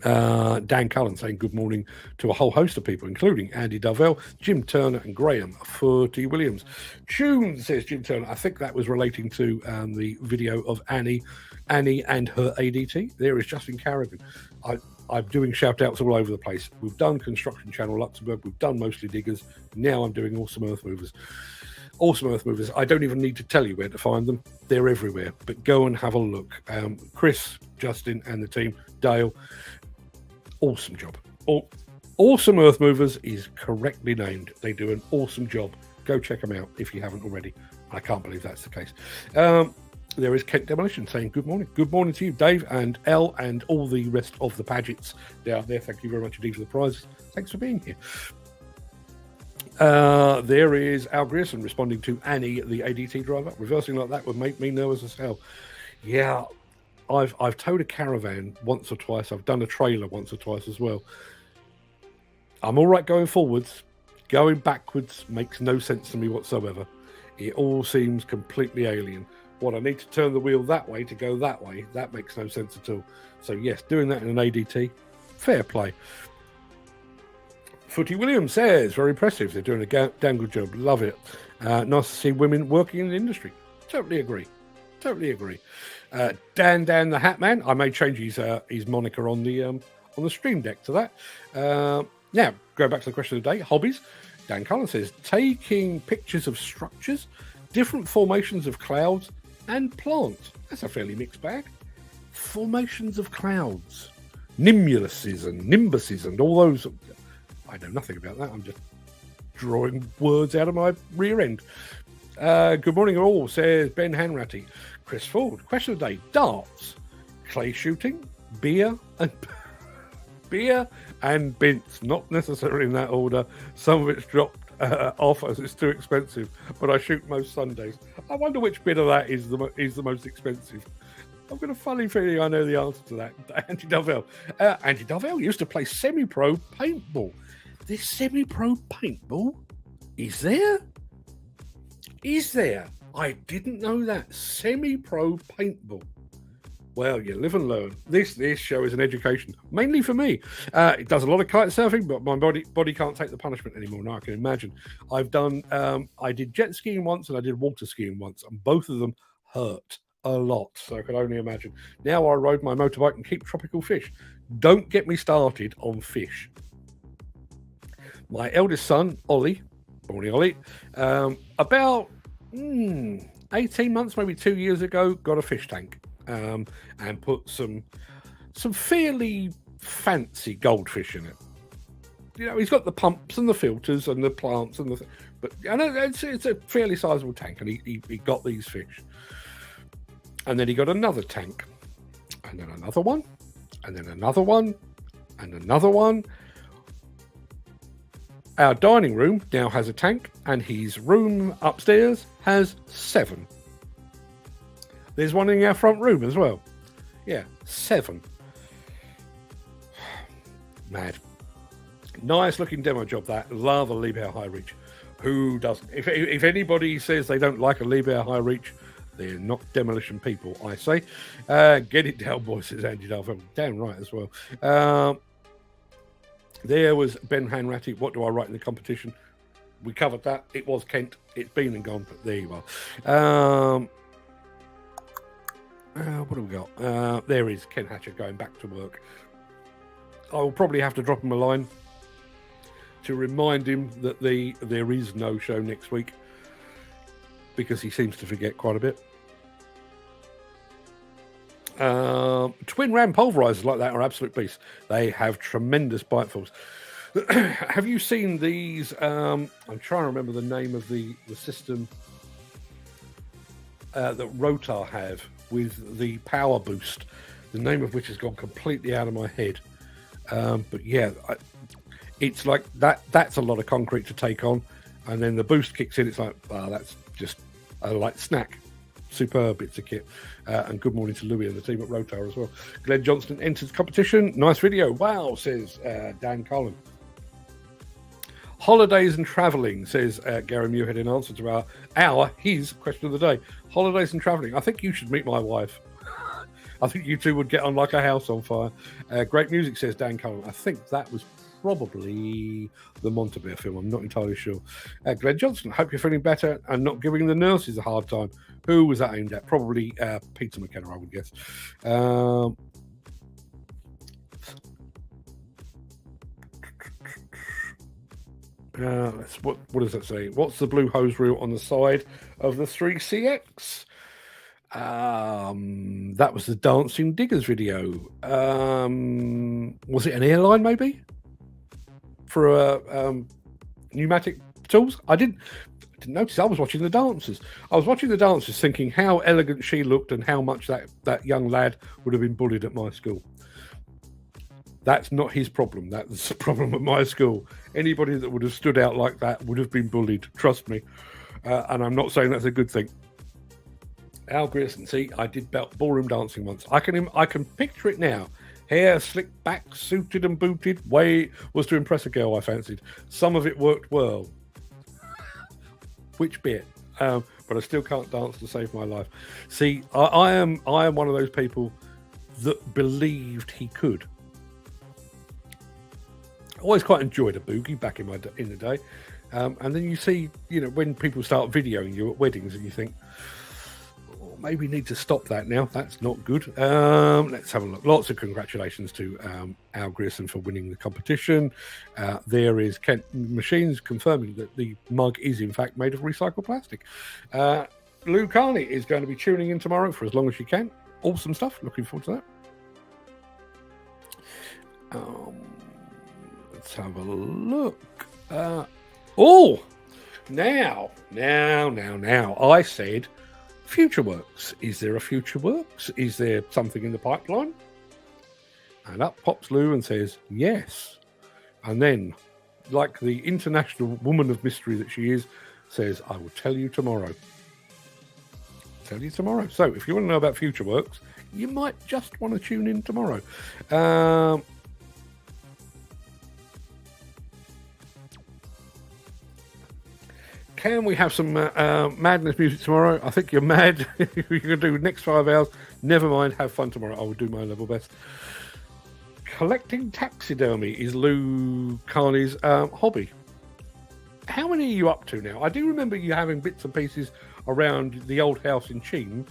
Dan Cullen saying good morning to a whole host of people, including Andy Dovell, Jim Turner, and Graham Footy Williams. Tune, says Jim Turner. I think that was relating to the video of Annie and her ADT. There is Justin Carrigan. I'm doing shout outs all over the place. We've done Construction Channel Luxembourg, we've done Mostly Diggers, now I'm doing Awesome Earth Movers. Awesome Earth Movers. I don't even need to tell you where to find them. They're everywhere, but go and have a look. Chris, Justin, and the team, Dale, awesome job. Awesome Earth Movers is correctly named. They do an awesome job. Go check them out if you haven't already. I can't believe that's the case. There is Kent Demolition saying good morning. Good morning to you, Dave and Elle, and all the rest of the Padgetts out there. Thank you very much indeed for the prizes. Thanks for being here. There is Al Grierson responding to Annie, the ADT driver. Reversing like that would make me nervous as hell. Yeah, I've towed a caravan once or twice. I've done a trailer once or twice as well. I'm all right going forwards. Going backwards makes no sense to me whatsoever. It all seems completely alien. What, I need to turn the wheel that way to go that way? That makes no sense at all. So yes, doing that in an ADT, fair play. Footy Williams says, very impressive. They're doing a damn good job. Love it. Nice to see women working in the industry. Totally agree. Dan the Hat Man. I may change his moniker on the Stream Deck to that. Now, going back to the question of the day, hobbies. Dan Cullen says, taking pictures of structures, different formations of clouds, and plants. That's a fairly mixed bag. Formations of clouds, nimbuses and all those. I know nothing about that. I'm just drawing words out of my rear end. Good morning all, says Ben Hanratty. Chris Ford. Question of the day, darts, clay shooting, beer and bints. Not necessarily in that order. Some of it's dropped off as it's too expensive, but I shoot most Sundays. I wonder which bit of that is the most expensive. I've got a funny feeling I know the answer to that. Andy Dovell. Andy Dovell used to play semi-pro paintball. This semi-pro paintball is there? I didn't know that. Semi-pro paintball. Well, you live and learn. This show is an education, mainly for me. It does a lot of kite surfing, but my body can't take the punishment anymore. Now I can imagine. I've done. I did jet skiing once, and I did water skiing once, and both of them hurt a lot. So I can only imagine. Now I ride my motorbike and keep tropical fish. Don't get me started on fish. My eldest son, Ollie, morning Ollie, about 18 months, maybe 2 years ago, got a fish tank. and put some fairly fancy goldfish in it. You know, he's got the pumps and the filters and the plants and but I know it's a fairly sizable tank, and he got these fish, and then he got another tank, and then another one, and then another one, and another one. Our dining room now has a tank, and his room upstairs has 7. There's one in our front room as well. Yeah, 7. Mad. Nice looking demo job, that. Love a Liebherr High Reach. Who doesn't? If anybody says they don't like a Liebherr High Reach, they're not demolition people, I say. Get it down, boys, says Andy Dalvin. Damn right as well. There was Ben Hanratty. What do I write in the competition? We covered that. It was Kent. It's been and gone, but there you are. What have we got? There is Ken Hatcher going back to work. I will probably have to drop him a line to remind him that there is no show next week, because he seems to forget quite a bit. Twin ram pulverizers like that are absolute beasts. They have tremendous bitefuls. Have you seen these? I'm trying to remember the name of the system that Rotar have with the power boost, the name of which has gone completely out of my head. But yeah, it's like that. That's a lot of concrete to take on, and then the boost kicks in. It's like, that's just a light snack. Superb bits of kit. And good morning to Louis and the team at Rotar as well. Glenn Johnston enters competition. Nice video. Wow, says Dan Cullen. Holidays and travelling, says Gary Muirhead in answer to his question of the day. Holidays and travelling. I think you should meet my wife. I think you two would get on like a house on fire. Great music, says Dan Cullen. I think that was probably the Montabert film. I'm not entirely sure. Glenn Johnson, hope you're feeling better and not giving the nurses a hard time. Who was that aimed at? Probably Peter McKenna, I would guess. What does that say? What's the blue hose reel on the side of the 3CX? That was the Dancing Diggers video. Was it an airline maybe? For pneumatic tools? I didn't notice. I was watching the dancers. I was watching the dancers thinking how elegant she looked and how much that young lad would have been bullied at my school. That's not his problem. That's the problem at my school. Anybody that would have stood out like that would have been bullied. Trust me. And I'm not saying that's a good thing. Al Grierson, see, I did ballroom dancing once. I can picture it now. Hair slicked back, suited and booted. Was to impress a girl I fancied. Some of it worked well. Which bit? But I still can't dance to save my life. See, I am one of those people that believed he could. I always quite enjoyed a boogie back in the day. And then you see, when people start videoing you at weddings and you think, maybe need to stop that now. That's not good. Let's have a look. Lots of congratulations to Al Grierson for winning the competition. There is Kent Machines confirming that the mug is in fact made of recycled plastic. Lou Carney is going to be tuning in tomorrow for as long as she can. Awesome stuff. Looking forward to that. Let's have a look. Now. I said FutureWorks. Is there a FutureWorks? Is there something in the pipeline? And up pops Lou and says, yes. And then, like the international woman of mystery that she is, says, I will tell you tomorrow. So if you want to know about FutureWorks, you might just want to tune in tomorrow. Can we have some madness music tomorrow? I think you're mad. You're going to do next 5 hours. Never mind. Have fun tomorrow. I will do my level best. Collecting taxidermy is Lou Carney's hobby. How many are you up to now? I do remember you having bits and pieces around the old house in Cheam.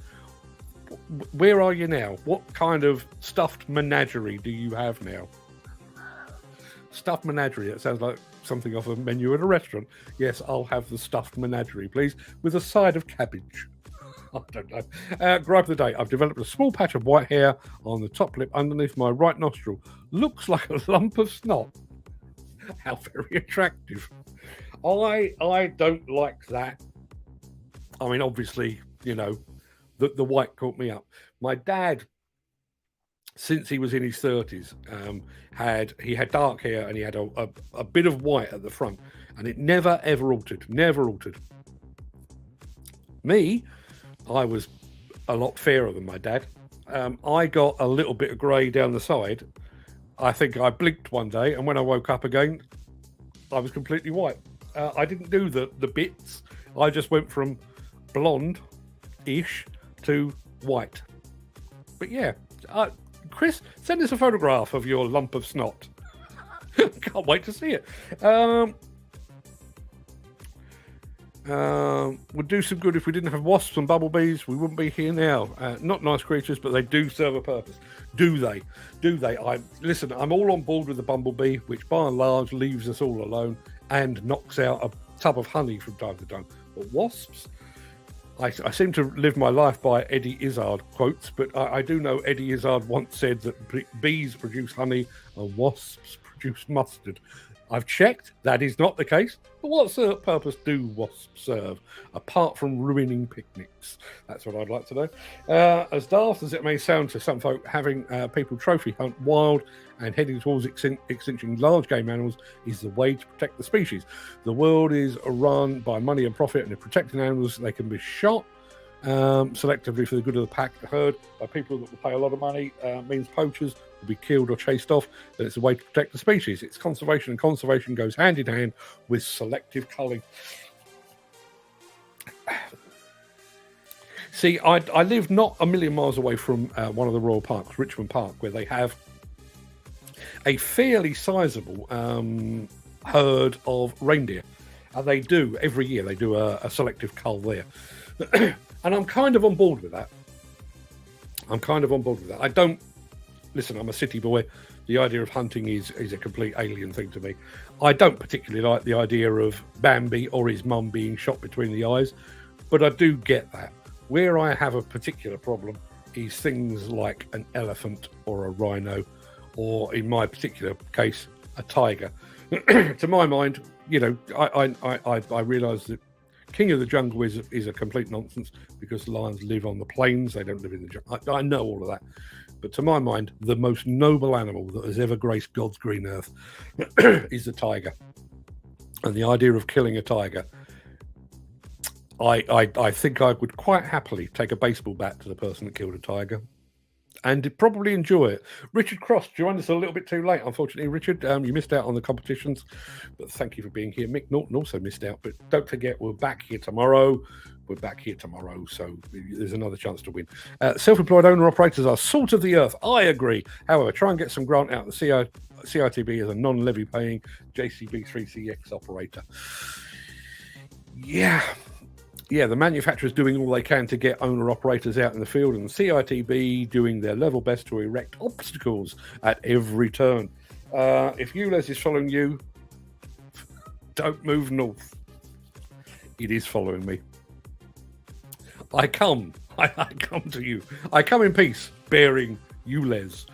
Where are you now? What kind of stuffed menagerie do you have now? Stuffed menagerie. It sounds like something off a menu at a restaurant. Yes, I'll have the stuffed menagerie, please, with a side of cabbage. I don't know. Gripe of the day. I've developed a small patch of white hair on the top lip underneath my right nostril. Looks like a lump of snot. How very attractive. I don't like that. I mean, obviously, you know, the white caught me up. My dad, since he was in his 30s, he had dark hair and he had a bit of white at the front, and it never ever altered. Me, I was a lot fairer than my dad. I got a little bit of grey down the side. I think I blinked one day, and when I woke up again, I was completely white. I didn't do the bits. I just went from blonde-ish to white. But yeah, Chris, send us a photograph of your lump of snot. Can't wait to see it. Would do some good if we didn't have wasps and bumblebees. We wouldn't be here now. Not nice creatures, but they do serve a purpose. Do they? Listen, I'm all on board with the bumblebee, which by and large leaves us all alone and knocks out a tub of honey from time to time. But wasps, I seem to live my life by Eddie Izzard quotes, but I do know Eddie Izzard once said that bees produce honey and wasps produce mustard. I've checked, that is not the case. But what purpose do wasps serve, apart from ruining picnics? That's what I'd like to know. As daft as it may sound to some folk, having people trophy hunt wild and heading towards extinction large game animals is the way to protect the species. The world is run by money and profit, and if protecting animals, they can be shot selectively for the good of the pack herd by people that will pay a lot of money, means poachers will be killed or chased off. That it's a way to protect the species. It's conservation, and conservation goes hand in hand with selective culling. See, I live not a million miles away from one of the royal parks, Richmond Park, where they have a fairly sizable herd of reindeer. They do, every year, they do a selective cull there. And I'm kind of on board with that. I don't... Listen, I'm a city boy. The idea of hunting is a complete alien thing to me. I don't particularly like the idea of Bambi or his mum being shot between the eyes, but I do get that. Where I have a particular problem is things like an elephant or a rhino, or in my particular case, a tiger. To my mind, you know, I realise that King of the Jungle is a complete nonsense because lions live on the plains. They don't live in the jungle. I know all of that. But to my mind, the most noble animal that has ever graced God's green earth is the tiger. And the idea of killing a tiger, I think I would quite happily take a baseball bat to the person that killed a tiger and probably enjoy it. Richard Cross joined us a little bit too late, unfortunately. Richard, you missed out on the competitions, but thank you for being here. Mick Norton also missed out, but don't forget, we're back here tomorrow. So there's another chance to win. Self-employed owner-operators are salt of the earth. I agree. However, try and get some grant out of the CITB as a non-levy paying JCB3CX operator. Yeah, the manufacturers doing all they can to get owner-operators out in the field, and the CITB doing their level best to erect obstacles at every turn. If ULEZ is following you, don't move north. It is following me. I come to you. I come in peace, bearing ULEZ.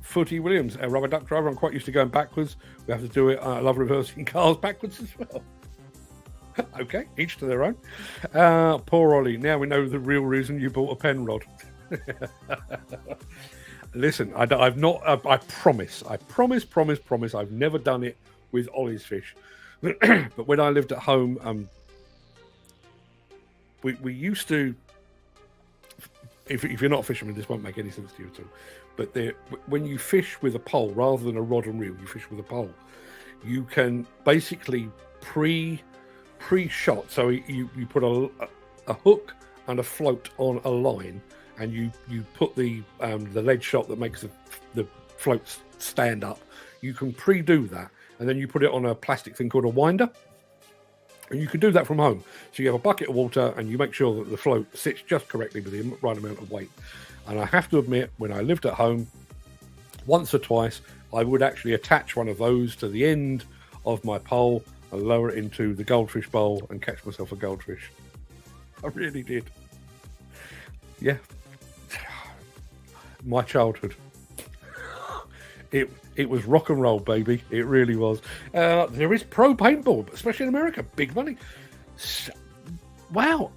Footy Williams, a rubber duck driver. I'm quite used to going backwards. We have to do it. I love reversing cars backwards as well. Okay, each to their own. Poor Ollie. Now we know the real reason you bought a pen rod. Listen, I've not. I promise. I've never done it with Ollie's fish. But when I lived at home, we used to. If you're not a fisherman, this won't make any sense to you at all. But when you fish with a pole rather than a rod and reel, you fish with a pole. You can basically pre-shot. So you put a hook and a float on a line, and you put the lead shot that makes the float stand up. You can pre-do that, and then you put it on a plastic thing called a winder, and you can do that from home. So you have a bucket of water, and you make sure that the float sits just correctly with the right amount of weight. And I have to admit, when I lived at home, once or twice, I would actually attach one of those to the end of my pole and lower it into the goldfish bowl and catch myself a goldfish. I really did. Yeah. My childhood. It was rock and roll, baby. It really was. There is pro paintball, especially in America. Big money. Wow.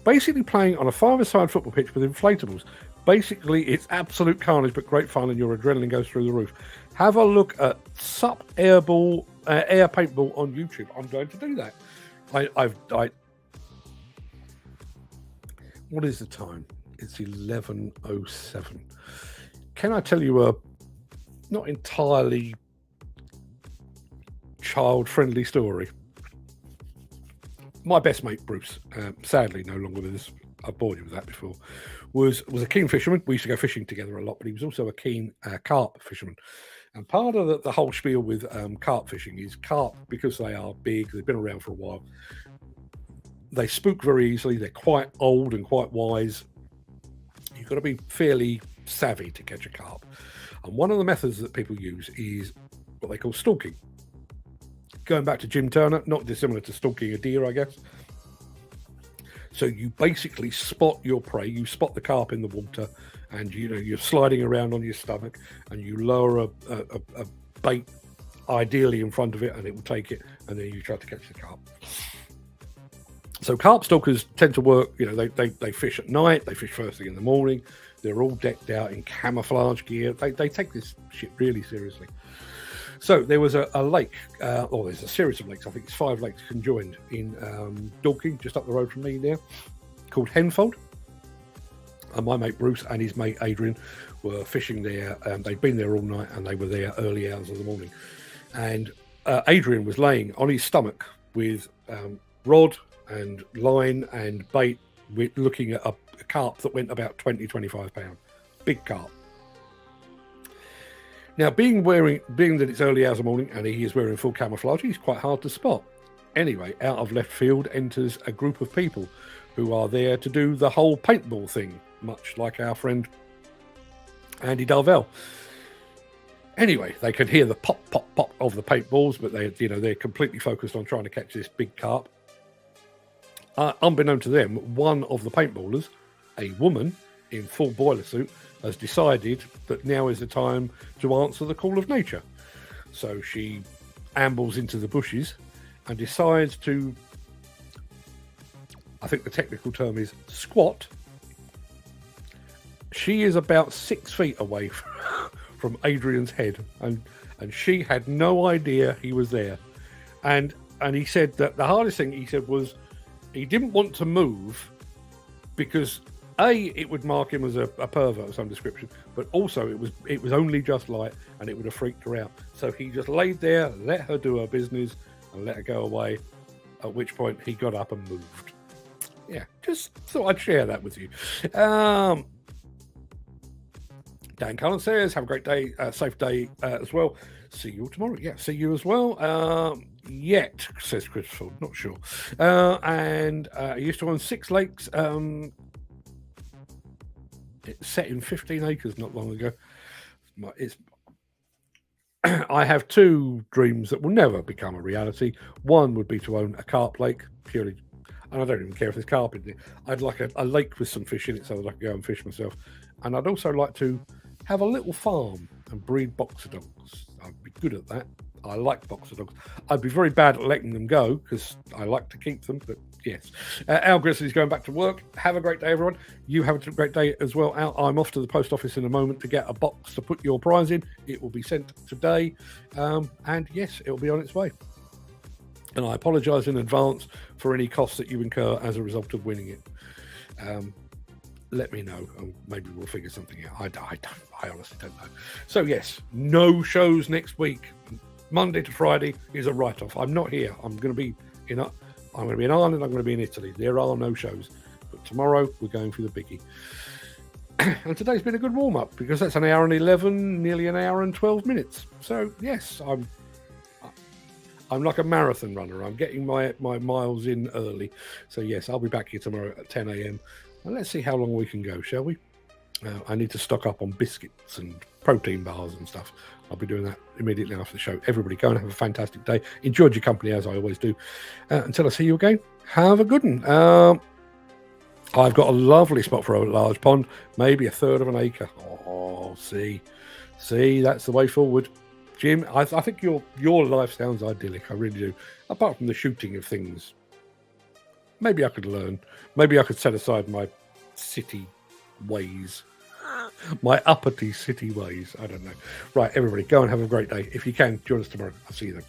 Basically playing on a five-a-side football pitch with inflatables. Basically, it's absolute carnage, but great fun, and your adrenaline goes through the roof. Have a look at SUP air paintball on YouTube. I'm going to do that. What is the time? It's 11:07. Can I tell you a not entirely child-friendly story? My best mate Bruce, sadly no longer with us. I bored you with that before. Was a keen fisherman. We used to go fishing together a lot, but he was also a keen carp fisherman. And part of the whole spiel with carp fishing is carp, because they are big, they've been around for a while. They spook very easily. They're quite old and quite wise. You've got to be fairly savvy to catch a carp. And one of the methods that people use is what they call stalking. Going back to Jim Turner, not dissimilar to stalking a deer, I guess. So you basically spot your prey, you spot the carp in the water, and you're sliding around on your stomach, and you lower a bait ideally in front of it, and it will take it, and then you try to catch the carp. So carp stalkers tend to work, they fish at night, they fish first thing in the morning, they're all decked out in camouflage gear. They take this shit really seriously. So there was a lake, or there's a series of lakes, I think it's 5 lakes conjoined in Dorking, just up the road from me there, called Henfold. And my mate Bruce and his mate Adrian were fishing there. They'd been there all night, and they were there early hours of the morning. And Adrian was laying on his stomach with rod and line and bait, looking at a carp that went about 20-25 pounds. Big carp. Now, being that it's early hours of the morning and he is wearing full camouflage, he's quite hard to spot. Anyway, out of left field enters a group of people who are there to do the whole paintball thing, much like our friend Andy Darvell. Anyway, they can hear the pop, pop, pop of the paintballs, but they're completely focused on trying to catch this big carp. Unbeknown to them, one of the paintballers, a woman in full boiler suit, has decided that now is the time to answer the call of nature. So she ambles into the bushes and decides to, I think the technical term is squat. She is about 6 feet away from Adrian's head, and she had no idea he was there. And he said that the hardest thing, he said, was he didn't want to move because it would mark him as a pervert of some description, but also it was only just light, and it would have freaked her out. So he just laid there, let her do her business, and let her go away. At which point he got up and moved. Yeah, just thought I'd share that with you. Dan Cullen says, "Have a great day, safe day as well. See you all tomorrow." Yeah, see you as well. Yet, says Christopher, not sure. And I used to own 6 lakes. It's set in 15 acres not long ago. I have 2 dreams that will never become a reality. One would be to own a carp lake, purely, and I don't even care if there's carp in there. I'd like a lake with some fish in it so that I can go and fish myself. And I'd also like to have a little farm and breed boxer dogs. I'd be good at that. I like boxer dogs. I'd be very bad at letting them go because I like to keep them, but yes. Al Grizzly's going back to work. Have a great day, everyone. You have a great day as well, Al. I'm off to the post office in a moment to get a box to put your prize in. It will be sent today. And yes, it will be on its way. And I apologise in advance for any costs that you incur as a result of winning it. Let me know, and maybe we'll figure something out. I honestly don't know. So yes, no shows next week. Monday to Friday is a write-off. I'm not here. I'm going to be in Ireland. I'm going to be in Italy. There are no shows. But tomorrow we're going for the biggie. And today's been a good warm-up because that's an hour and 11, nearly an hour and 12 minutes. So yes, I'm like a marathon runner. I'm getting my miles in early. So yes, I'll be back here tomorrow at 10 a.m. And let's see how long we can go, shall we? I need to stock up on biscuits and protein bars and stuff. I'll be doing that immediately after the show. Everybody, go and have a fantastic day. Enjoyed your company, as I always do. Until I see you again, have a good one. I've got a lovely spot for a large pond, maybe a third of an acre. Oh, see, that's the way forward. Jim, I think your life sounds idyllic. I really do. Apart from the shooting of things, maybe I could learn. Maybe I could set aside my city ways, my uppity city ways. I don't know. Right, everybody, go and have a great day. If you can, join us tomorrow. I'll see you then.